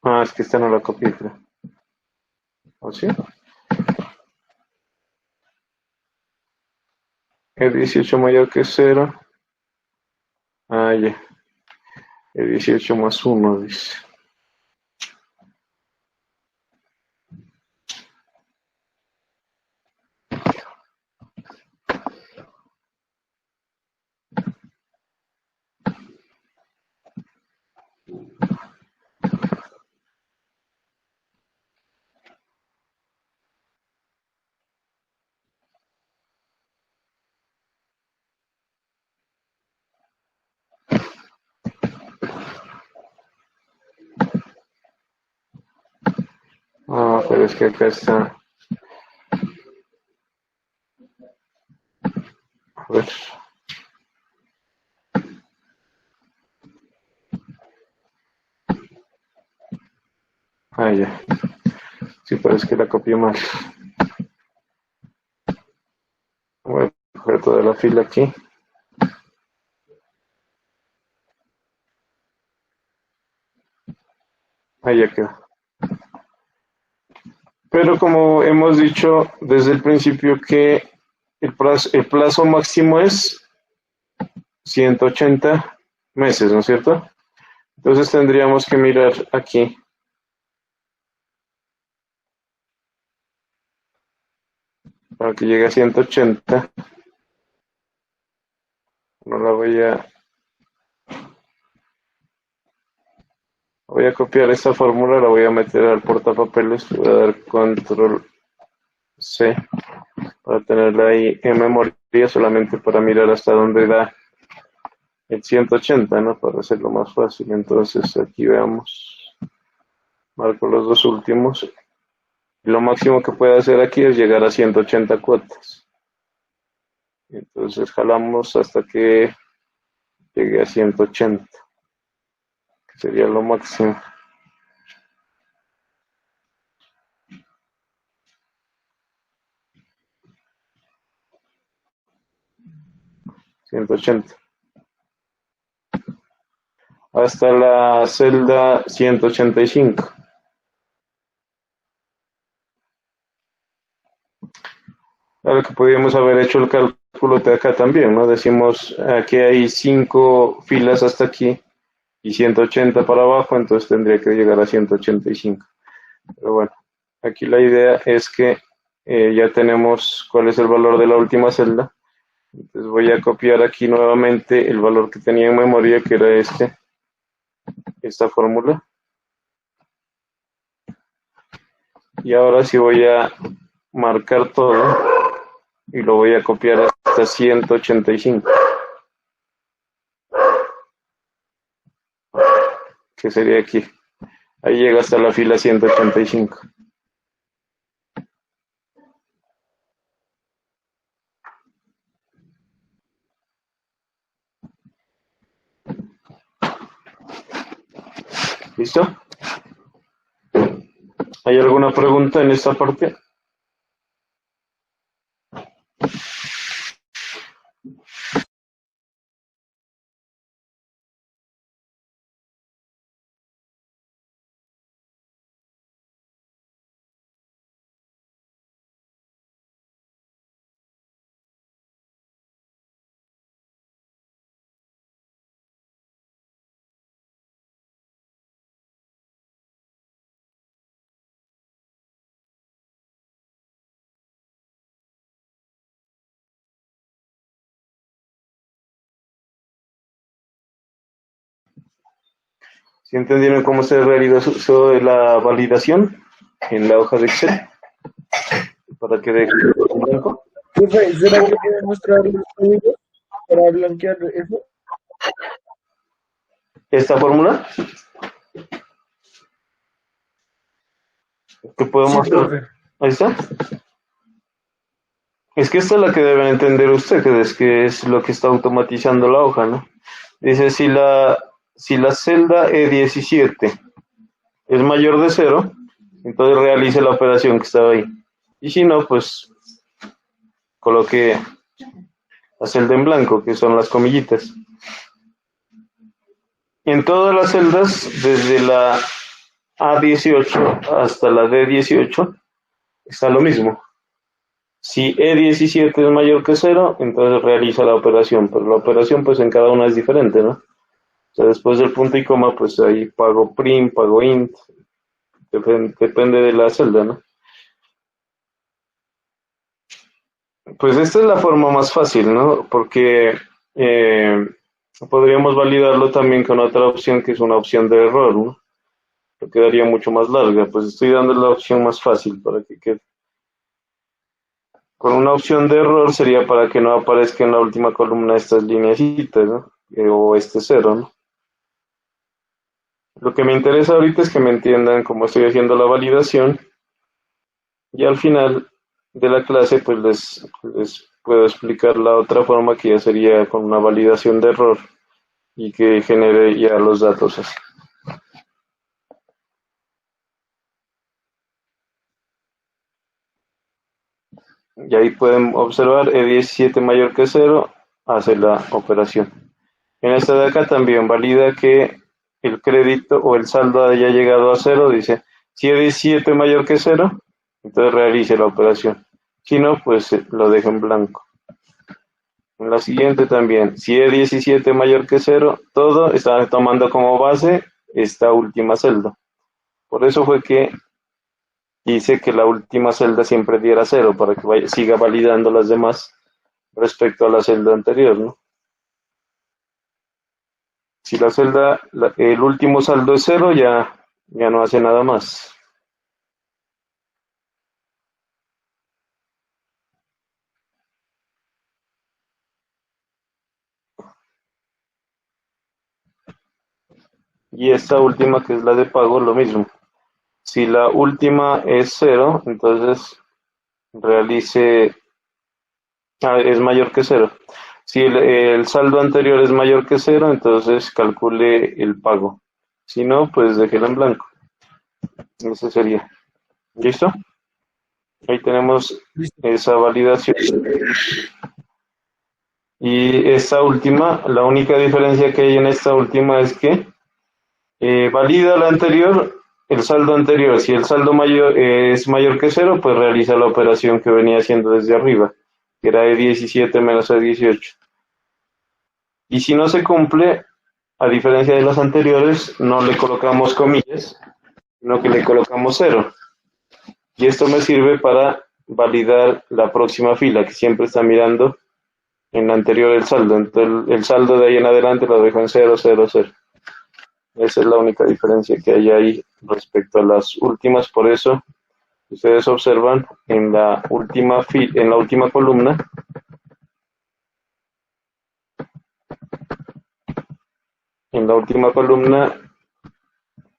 Ah, es que esta no la copié, creo. ¿O sí? Es 18 mayor que cero. Ah, ya. Es 18 más 1, dice. Ah, pero es que acá está. A ver. Ah, ya. Sí, pero es que la copié mal. Voy a coger toda la fila aquí. Ahí ya quedó. Pero como hemos dicho desde el principio que el plazo máximo es 180 meses, ¿no es cierto? Entonces tendríamos que mirar aquí. Para que llegue a 180. No la voy a copiar esta fórmula, la voy a meter al portapapeles, voy a dar control C para tenerla ahí en memoria solamente para mirar hasta dónde da el 180, ¿no? Para hacerlo más fácil. Entonces aquí veamos, marco los dos últimos. Lo máximo que puede hacer aquí es llegar a 180 cuotas. Entonces jalamos hasta que llegue a 180, que sería lo máximo. 180. Hasta la celda 185. Claro que podríamos haber hecho el cálculo de acá también, ¿no? Decimos aquí hay 5 filas hasta aquí y 180 para abajo, entonces tendría que llegar a 185. Pero bueno, aquí la idea es que ya tenemos cuál es el valor de la última celda. Entonces voy a copiar aquí nuevamente el valor que tenía en memoria, que era esta fórmula. Y ahora sí voy a marcar todo y lo voy a copiar hasta 185, que sería aquí. Ahí llega hasta la fila 185. ¿Listo? ¿Hay alguna pregunta en esta parte? ¿Sí entendieron cómo se realizó la validación en la hoja de Excel? Para que deje en blanco. Profe, ¿será que debe mostrar los códigos para blanquear eso? Esta fórmula que puedo Sí, mostrar. profe. Ahí está. Es que esta es la que deben entender ustedes, que es lo que está automatizando la hoja, ¿no? Dice, si la celda E17 es mayor de 0, entonces realice la operación que estaba ahí. Y si no, pues coloque la celda en blanco, que son las comillitas. En todas las celdas, desde la A18 hasta la D18, está lo mismo. Si E17 es mayor que 0, entonces realiza la operación, pero la operación pues en cada una es diferente, ¿no? O sea, después del punto y coma, pues ahí pago prim, pago int, depende de la celda, ¿no? Pues esta es la forma más fácil, ¿no? Porque podríamos validarlo también con otra opción que es una opción de error, ¿no? Lo quedaría mucho más larga, pues estoy dando la opción más fácil para que quede. Con una opción de error sería para que no aparezca en la última columna estas lineecitas, ¿no? O este 0, ¿no? Lo que me interesa ahorita es que me entiendan cómo estoy haciendo la validación y al final de la clase pues les puedo explicar la otra forma que ya sería con una validación de error y que genere ya los datos así. Y ahí pueden observar E17 mayor que 0, hace la operación. En esta de acá también valida que el crédito o el saldo haya llegado a 0, dice, si E17 mayor que 0, entonces realice la operación. Si no, pues lo deja en blanco. En la siguiente también, si E17 mayor que 0, todo está tomando como base esta última celda. Por eso fue que hice que la última celda siempre diera 0, para que siga validando las demás respecto a la celda anterior, ¿no? Si la celda, el último saldo es 0, ya no hace nada más. Y esta última, que es la de pago, lo mismo. Si la última es 0, entonces realice, es mayor que 0. Si el saldo anterior es mayor que 0, entonces calcule el pago. Si no, pues déjelo en blanco. Ese sería. ¿Listo? Ahí tenemos esa validación. Y esta última, la única diferencia que hay en esta última es que valida la anterior, el saldo anterior. Si el saldo mayor es mayor que 0, pues realiza la operación que venía haciendo desde arriba, que era E17 menos E18. Y si no se cumple, a diferencia de las anteriores, no le colocamos comillas, sino que le colocamos 0. Y esto me sirve para validar la próxima fila, que siempre está mirando en la anterior el saldo. Entonces el saldo de ahí en adelante lo dejo en 0, 0, 0. Esa es la única diferencia que hay ahí respecto a las últimas. Por eso, ustedes observan en la última columna,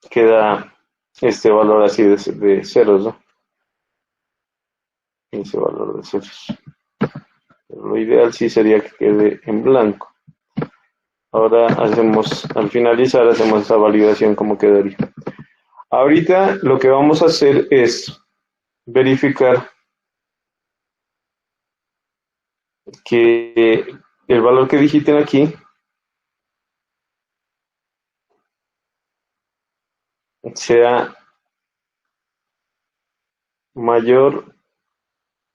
queda este valor así de ceros, ¿no? Ese valor de ceros. Pero lo ideal sí sería que quede en blanco. Ahora al finalizar hacemos esa validación como quedaría. Ahorita lo que vamos a hacer es verificar que el valor que digiten aquí sea mayor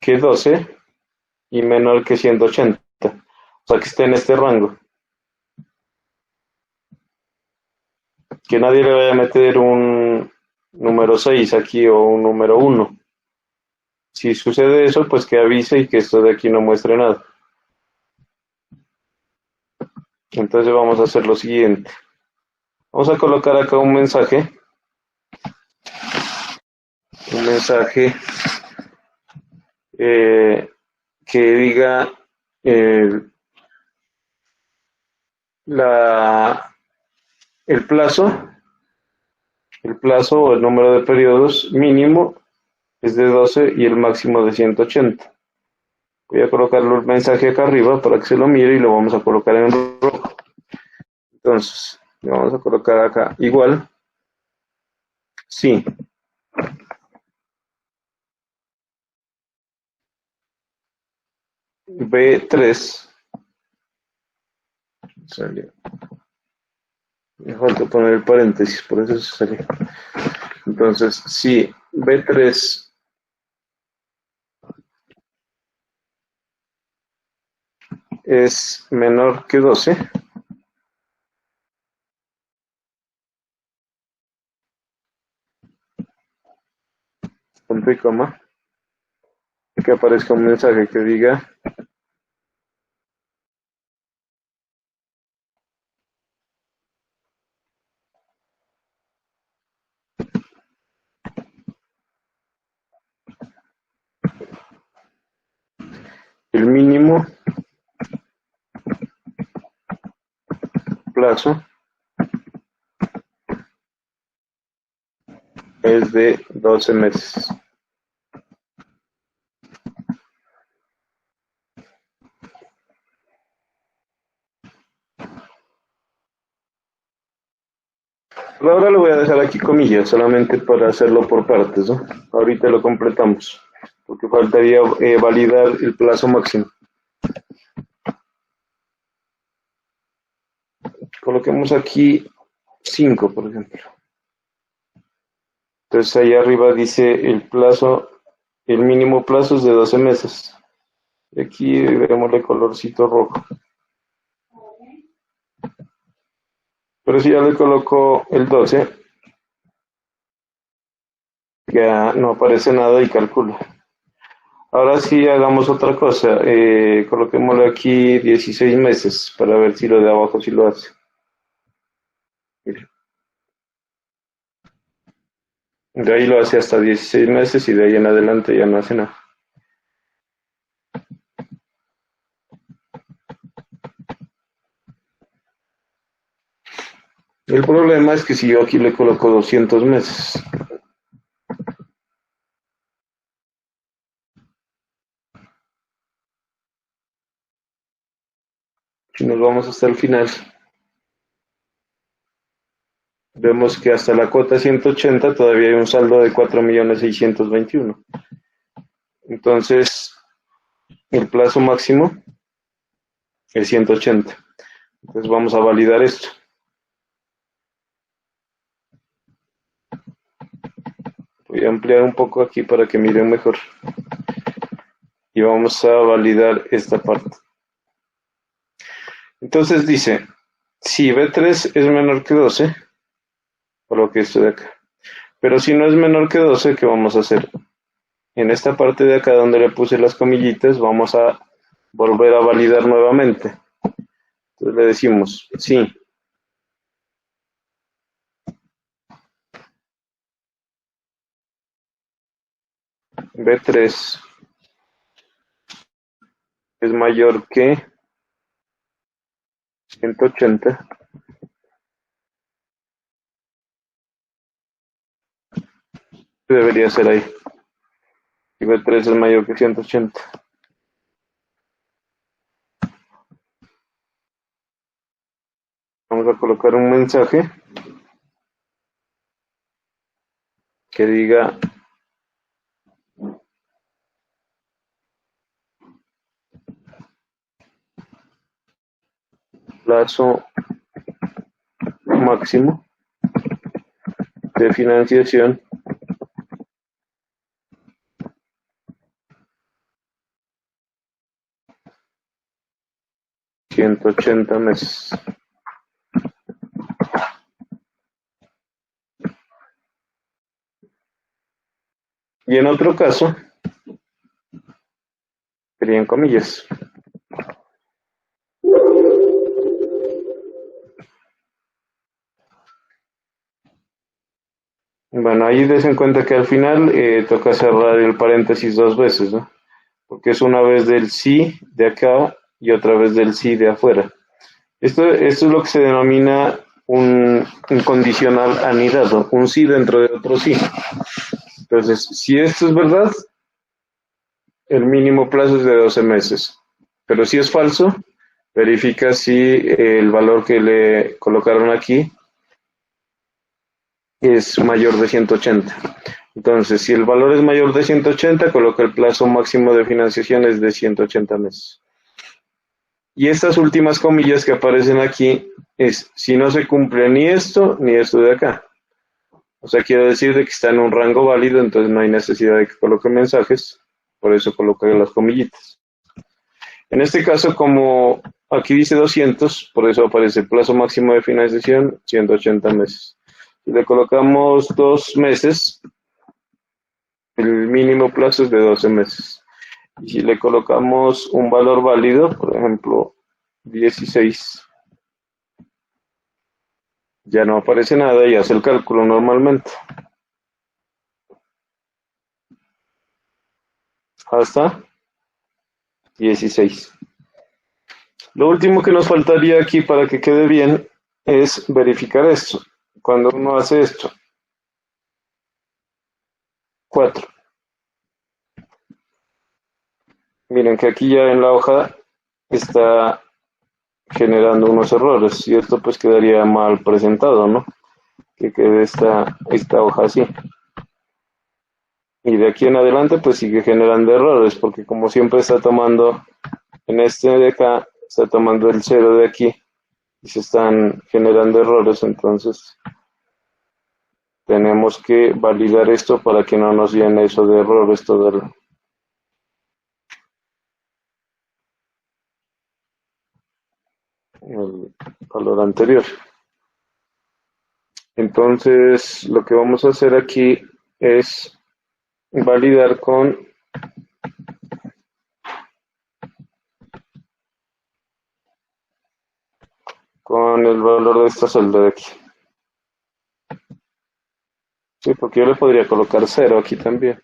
que 12 y menor que 180. O sea, que esté en este rango. Que nadie le vaya a meter un número 6 aquí o un número 1. Si sucede eso, pues que avise y que esto de aquí no muestre nada. Entonces vamos a hacer lo siguiente. Vamos a colocar acá un mensaje que diga la, el plazo, o el número de periodos mínimo es de 12 y el máximo de 180. Voy a colocarle el mensaje acá arriba para que se lo mire y lo vamos a colocar en rojo. Entonces, le vamos a colocar acá igual. Sí. B3. Salió. Me falta poner el paréntesis, por eso se salió. Entonces, si B3 es menor que 12, punto y coma, que aparezca un mensaje que diga el mínimo plazo es de 12 meses. Por ahora lo voy a dejar aquí comillas, solamente para hacerlo por partes, ¿no? Ahorita lo completamos, porque faltaría validar el plazo máximo. Coloquemos aquí 5, por ejemplo. Entonces ahí arriba dice el plazo, el mínimo plazo es de 12 meses. Y aquí démosle colorcito rojo. Pero si ya le coloco el 12, ya no aparece nada y calcula. Ahora sí hagamos otra cosa, coloquémosle aquí 16 meses para ver si lo de abajo sí lo hace. Mire. De ahí lo hace hasta 16 meses y de ahí en adelante ya no hace nada. El problema es que si yo aquí le coloco 200 meses, si nos vamos hasta el final, vemos que hasta la cuota 180 todavía hay un saldo de 4.621.000. Entonces, el plazo máximo es 180. Entonces vamos a validar esto. Voy a ampliar un poco aquí para que miren mejor. Y vamos a validar esta parte. Entonces dice, si B3 es menor que 12, coloque esto de acá. Pero si no es menor que 12, ¿qué vamos a hacer? En esta parte de acá donde le puse las comillitas, vamos a volver a validar nuevamente. Entonces le decimos, sí. B3 es mayor que 180. Debería ser ahí. Y B3 es mayor que 180. Vamos a colocar un mensaje que diga plazo máximo de financiación 180 meses. Y en otro caso, serían comillas. Bueno, ahí des en cuenta que al final toca cerrar el paréntesis dos veces, ¿no? Porque es una vez del sí de acá y otra vez del sí de afuera. Esto es lo que se denomina un condicional anidado, un sí dentro de otro sí. Entonces, si esto es verdad, el mínimo plazo es de 12 meses. Pero si es falso, verifica si el valor que le colocaron aquí es mayor de 180. Entonces, si el valor es mayor de 180, coloca el plazo máximo de financiación es de 180 meses. Y estas últimas comillas que aparecen aquí es si no se cumple ni esto de acá. O sea, quiere decir de que está en un rango válido, entonces no hay necesidad de que coloque mensajes, por eso coloqué las comillitas. En este caso, como aquí dice 200, por eso aparece el plazo máximo de financiación, 180 meses. Si le colocamos 2 meses, el mínimo plazo es de 12 meses. Y si le colocamos un valor válido, por ejemplo, 16, ya no aparece nada y hace el cálculo normalmente. Hasta 16. Lo último que nos faltaría aquí para que quede bien es verificar esto. Cuando uno hace esto, 4. Miren que aquí ya en la hoja está generando unos errores y esto pues quedaría mal presentado, ¿no? Que quede esta hoja así. Y de aquí en adelante pues sigue generando errores porque como siempre está tomando, en este de acá, está tomando el 0 de aquí y se están generando errores, entonces tenemos que validar esto para que no nos llene eso de errores todo el valor anterior. Entonces lo que vamos a hacer aquí es validar con el valor de esta celda de aquí. Sí, porque yo le podría colocar 0 aquí también.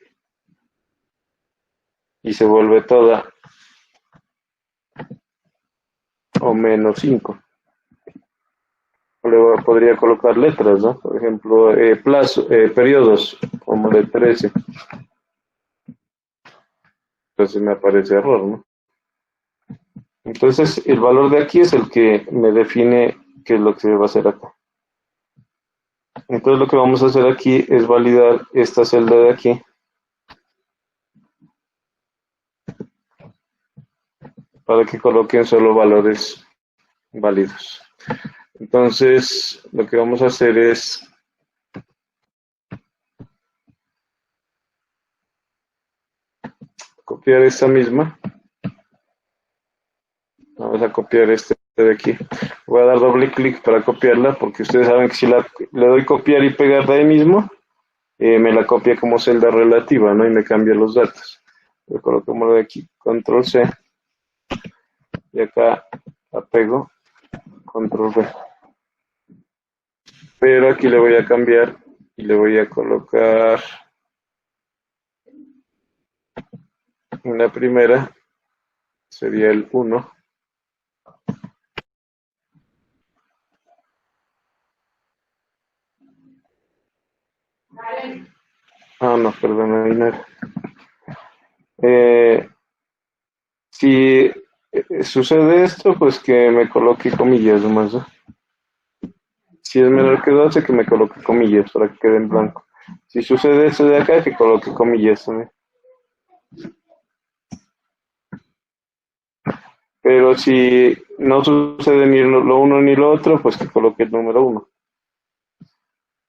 Y se vuelve toda o menos 5. Le podría colocar letras, ¿no? Por ejemplo, periodos, como de 13. Entonces me aparece error, ¿no? Entonces el valor de aquí es el que me define qué es lo que se va a hacer acá. Entonces lo que vamos a hacer aquí es validar esta celda de aquí para que coloquen solo valores válidos. Entonces lo que vamos a hacer es copiar esta misma. Vamos a copiar este de aquí. Voy a dar doble clic para copiarla porque ustedes saben que si le doy copiar y pegar de ahí mismo, me la copia como celda relativa, ¿no? Y me cambia los datos. Le colocamos de aquí, control C. Y acá la pego, control V. Pero aquí le voy a cambiar y le voy a colocar en la primera, sería el 1. Ah, no, perdón, ahí no era. Si sucede esto, pues que me coloque comillas nomás, ¿no? Si es menor que 12, que me coloque comillas para que quede en blanco. Si sucede eso de acá, que coloque comillas también. Pero si no sucede ni lo uno ni lo otro, pues que coloque el número 1.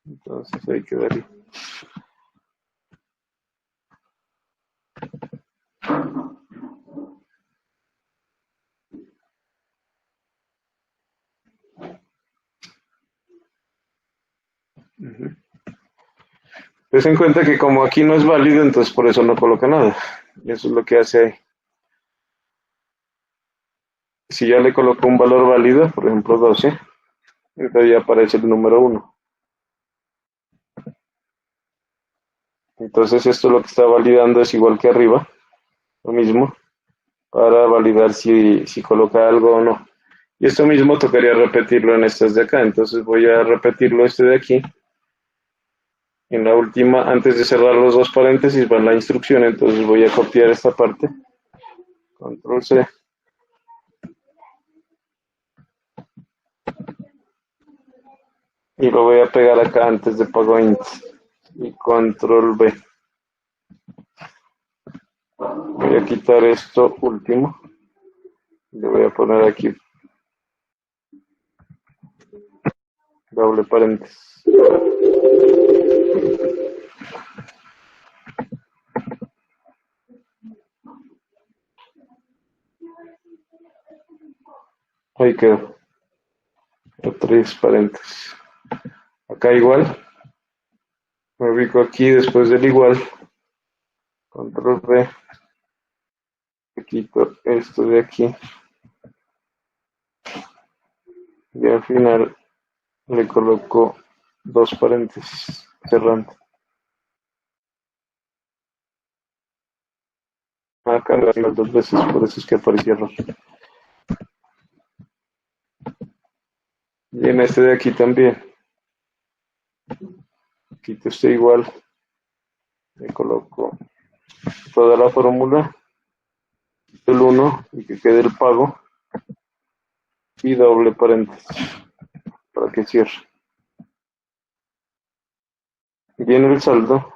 Entonces ahí quedaría. Ten en cuenta que como aquí no es válido, entonces por eso no coloca nada. Y eso es lo que hace ahí. Si ya le coloco un valor válido, por ejemplo 12, entonces ya aparece el número 1. Entonces esto lo que está validando es igual que arriba, lo mismo, para validar si coloca algo o no. Y esto mismo tocaría repetirlo en estas de acá, entonces voy a repetirlo este de aquí. En la última, antes de cerrar los dos paréntesis, va la instrucción, entonces voy a copiar esta parte, control C. Y lo voy a pegar acá antes de pago int. Y control V. Voy a quitar esto último. Le voy a poner aquí doble paréntesis. Ahí quedó. Tres paréntesis. Acá igual. Me ubico aquí después del igual. Control V. Quito esto de aquí. Y al final le coloco dos paréntesis cerrando. Acá las dos veces, por eso es que apareció error. Y en este de aquí también. Quito este igual. Le coloco toda la fórmula. El 1 y que quede el pago. Y doble paréntesis. Para que cierre. Viene el saldo.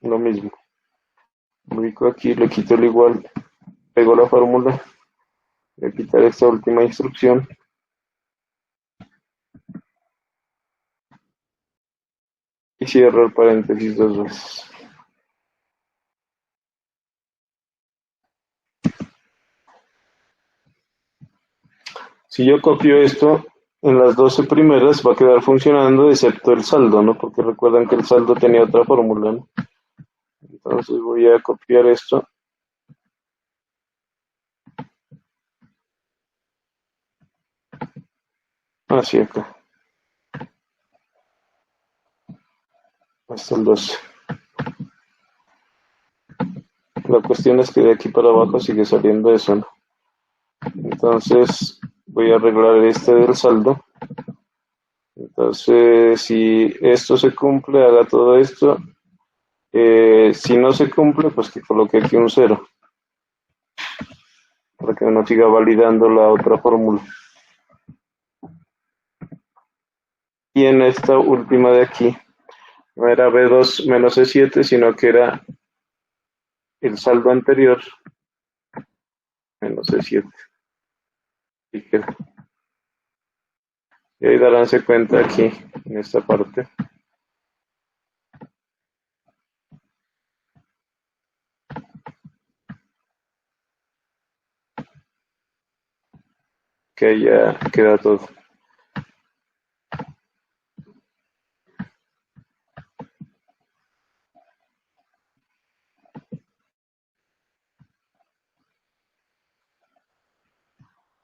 Lo mismo. Me ubico aquí, le quito el igual. Pego la fórmula. Voy a quitar esta última instrucción. Y cierro el paréntesis dos veces. Si yo copio esto, en las 12 primeras va a quedar funcionando, excepto el saldo, ¿no? Porque recuerdan que el saldo tenía otra fórmula, ¿no? Entonces voy a copiar esto. Hacia acá. Hasta el 12. La cuestión es que de aquí para abajo sigue saliendo eso, ¿no? Entonces voy a arreglar este del saldo. Entonces, si esto se cumple, haga todo esto. Si no se cumple, pues que coloque aquí un 0. Para que no siga validando la otra fórmula. Y en esta última de aquí, no era B2 menos E7, sino que era el saldo anterior menos E7. Y ahí daránse cuenta aquí, en esta parte. Que ahí ya queda todo.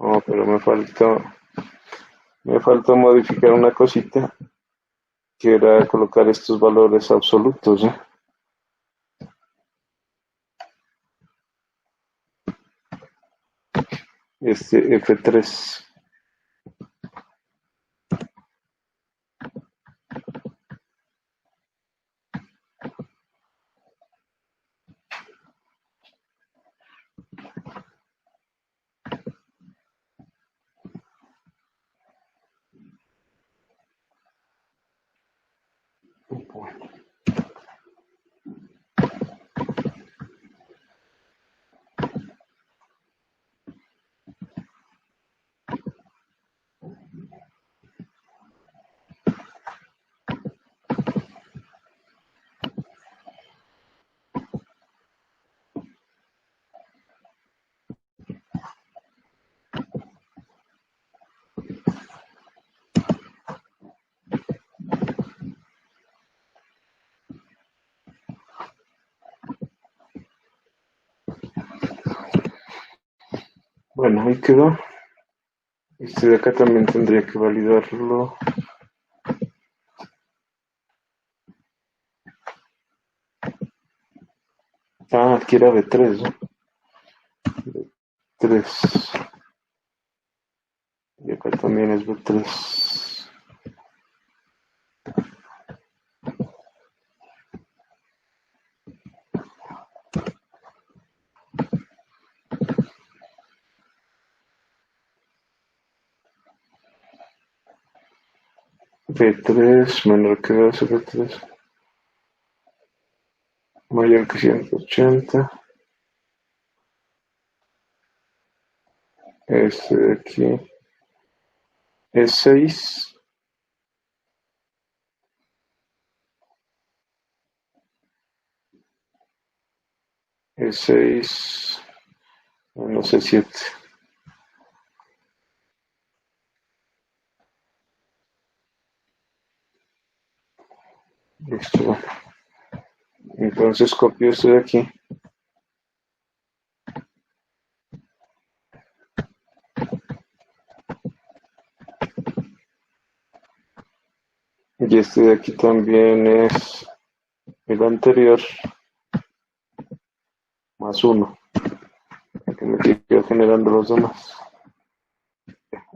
Oh, pero me faltó modificar una cosita, que era colocar estos valores absolutos, ¿eh? Este F3. Bueno, ahí quedó. Este de acá también tendría que validarlo. aquí era B3, ¿no? B3. Y acá también es B3. B3 menor que 2, B3 mayor que 180. Este de aquí es 6. Es 6. No sé, 7. Listo. Entonces copio esto de aquí. Y este de aquí también es el anterior más 1. Que me sigue generando los demás.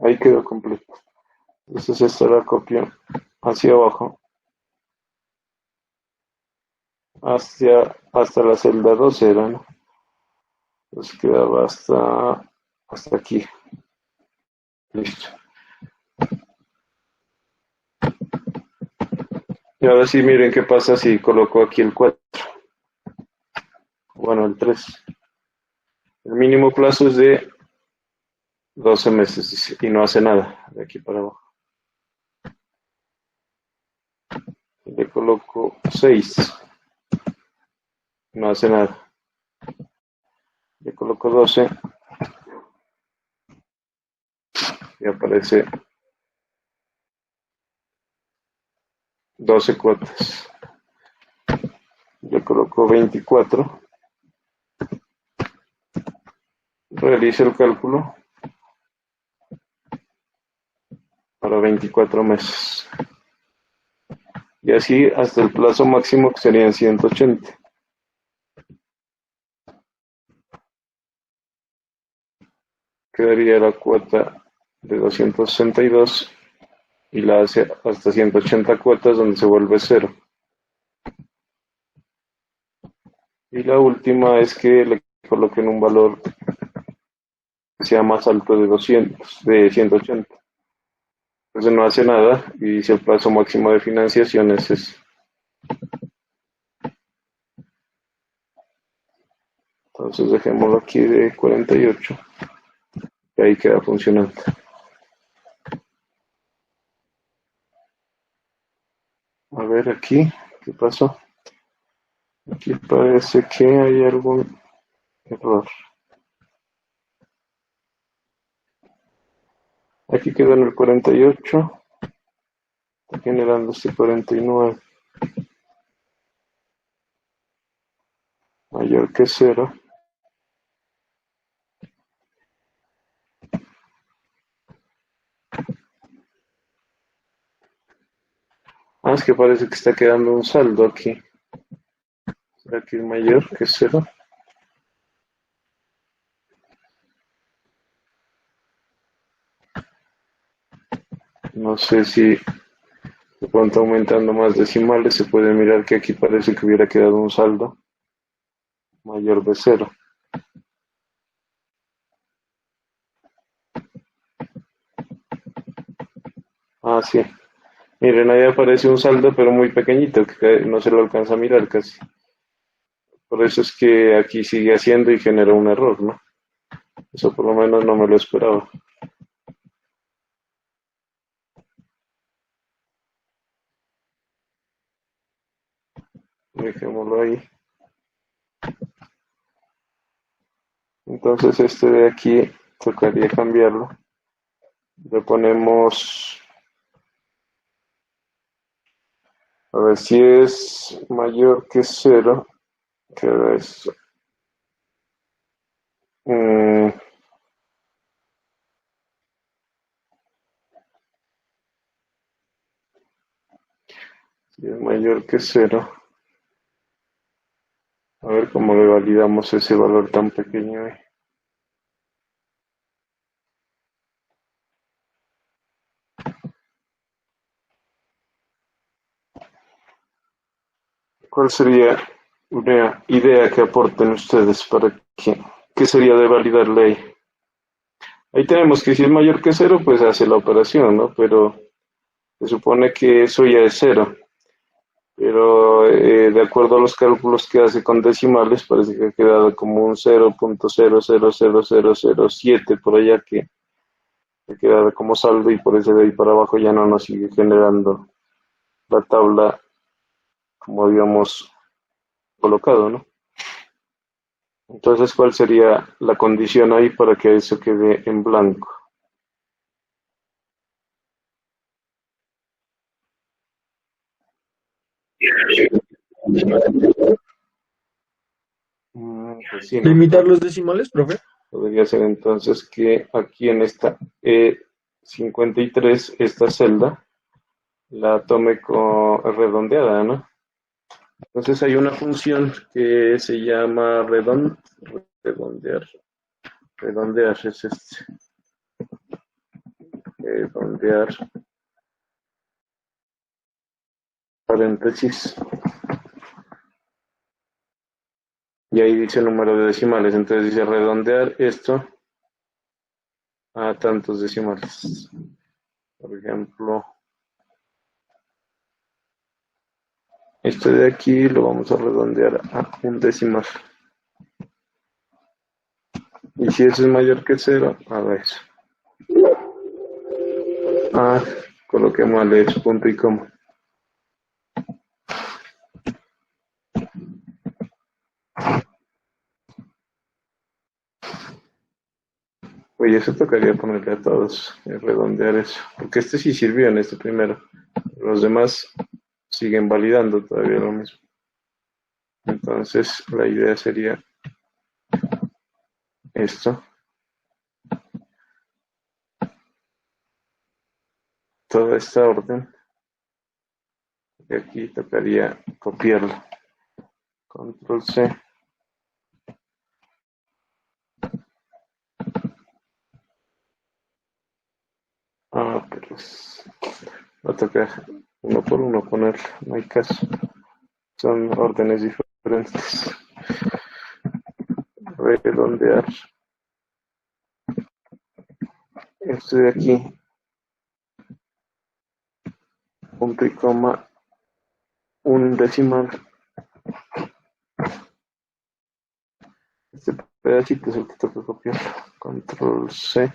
Ahí quedó completo. Entonces esta la copio hacia abajo. Hasta la celda 12 era, ¿no? Entonces quedaba hasta aquí. Listo. Y ahora sí, miren qué pasa si coloco aquí el 4. Bueno, el 3. El mínimo plazo es de 12 meses dice, y no hace nada de aquí para abajo. Le coloco 6. No hace nada. Le coloco 12 y aparece 12 cuotas. Le coloco 24. Realice el cálculo para 24 meses. Y así hasta el plazo máximo que serían 180. Quedaría la cuota de 262 y la hace hasta 180 cuotas donde se vuelve 0. Y la última es que le coloquen un valor que sea más alto de 200, de 180. Entonces no hace nada y dice el plazo máximo de financiación es ese. Entonces dejémoslo aquí de 48 y ahí queda funcionando. A ver aquí, ¿qué pasó? Aquí parece que hay algún error. Aquí quedó en el 48, está generando este 49, mayor que 0. Ah, es que parece que está quedando un saldo aquí. ¿Será que es mayor que 0? No sé si de pronto aumentando más decimales se puede mirar que aquí parece que hubiera quedado un saldo mayor de 0. Ah, sí. Miren, ahí aparece un saldo, pero muy pequeñito, que no se lo alcanza a mirar casi. Por eso es que aquí sigue haciendo y genera un error, ¿no? Eso por lo menos no me lo esperaba. Dejémoslo ahí. Entonces este de aquí tocaría cambiarlo. Le ponemos, a ver si es mayor que 0, que es mm, si es mayor que 0. A ver ver cómo le validamos ese valor tan pequeño ahí. ¿Cuál sería una idea que aporten ustedes para que sería de validar ley? Ahí tenemos que si es mayor que cero, pues hace la operación, ¿no? Pero se supone que eso ya es cero. Pero de acuerdo a los cálculos que hace con decimales, parece que ha quedado como un 0.000007 por allá que ha quedado como saldo y por eso de ahí para abajo ya no nos sigue generando la tabla como habíamos colocado, ¿no? Entonces, ¿cuál sería la condición ahí para que eso quede en blanco? Pues sí, ¿no? ¿Limitar los decimales, profe? Podría ser entonces que aquí en esta E53, esta celda, la tome redondeada, ¿no? Entonces hay una función que se llama redondear. Redondear es este. Redondear paréntesis. Y ahí dice el número de decimales. Entonces dice redondear esto a tantos decimales. Por ejemplo, esto de aquí lo vamos a redondear a un decimal. Y si eso es mayor que cero, a ver. Ah, coloqué mal el punto y coma. Oye, eso tocaría ponerle a todos, redondear eso. Porque este sí sirvió en este primero. Los demás siguen validando todavía lo mismo. Entonces, la idea sería esto. Toda esta orden. Y aquí tocaría copiarlo. Control C. Pero va a tocar uno por uno ponerlo. No hay caso. Son órdenes diferentes. Redondear. Esto de aquí. Punto y coma. Un decimal. Este pedacito es el que toca copiar. Control C.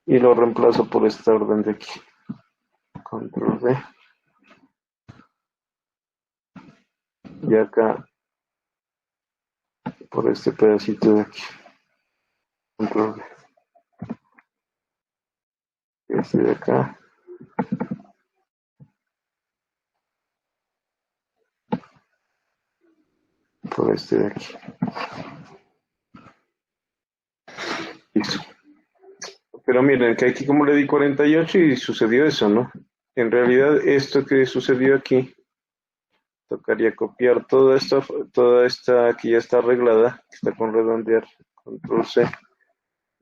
Y lo reemplazo por esta orden de aquí. Control V. Y acá por este pedacito de aquí. Control V. Y este de acá. Por este de aquí. Listo. Pero miren que aquí como le di 48 y sucedió eso, ¿no? En realidad esto que sucedió aquí, tocaría copiar toda esta que ya está arreglada, que está con redondear, control C,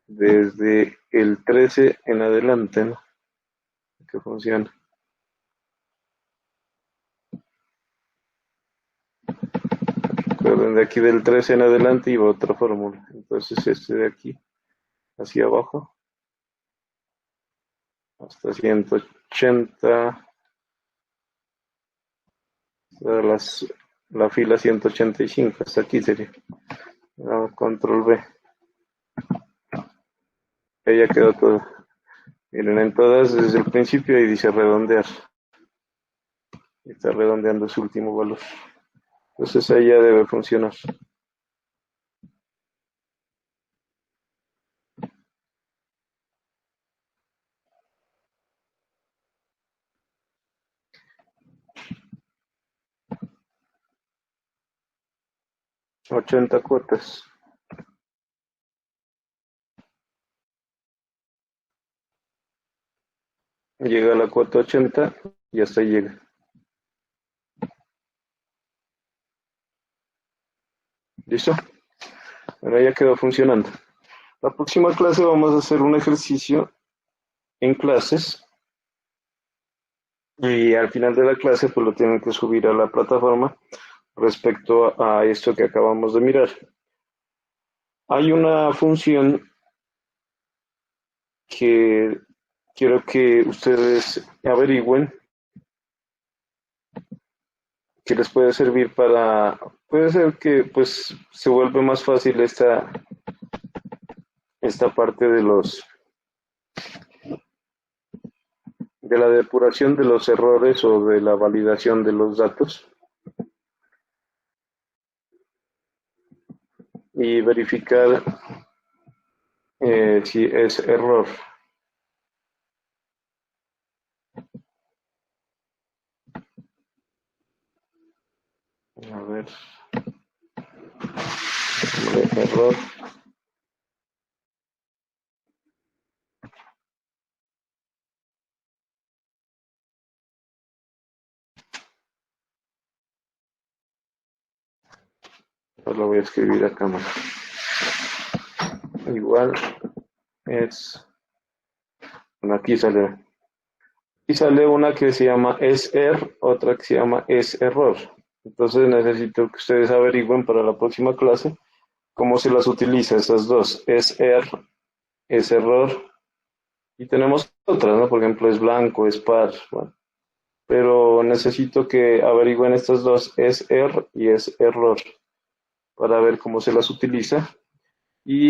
desde el 13 en adelante, ¿no? Que funciona. Recuerden, de aquí del 13 en adelante iba otra fórmula. Entonces este de aquí, hacia abajo, hasta 180, la fila 185, hasta aquí sería. Control V. Ahí ya quedó todo. Miren, en todas desde el principio ahí dice redondear. Está redondeando su último valor. Entonces ahí ya debe funcionar. $80 cuotas. llega a la cuota 80 y hasta ahí llega. ¿Listo? Ahora ya quedó funcionando. La próxima clase vamos a hacer un ejercicio en clases y al final de la clase pues lo tienen que subir a la plataforma respecto a esto que acabamos de mirar. Hay una función que quiero que ustedes averigüen que les puede servir para, puede ser que pues se vuelve más fácil esta parte de la depuración de los errores o de la validación de los datos y verificar si es error. A ver, error. Pues lo voy a escribir acá más. Igual es, bueno, aquí sale. Y sale una que se llama es-er, otra que se llama es-error. Entonces necesito que ustedes averigüen para la próxima clase cómo se las utiliza esas dos, es-er, es-error. Y tenemos otras, ¿no? Por ejemplo, es blanco, es par, bueno. Pero necesito que averigüen estas dos, es-er y es-error, para ver cómo se las utiliza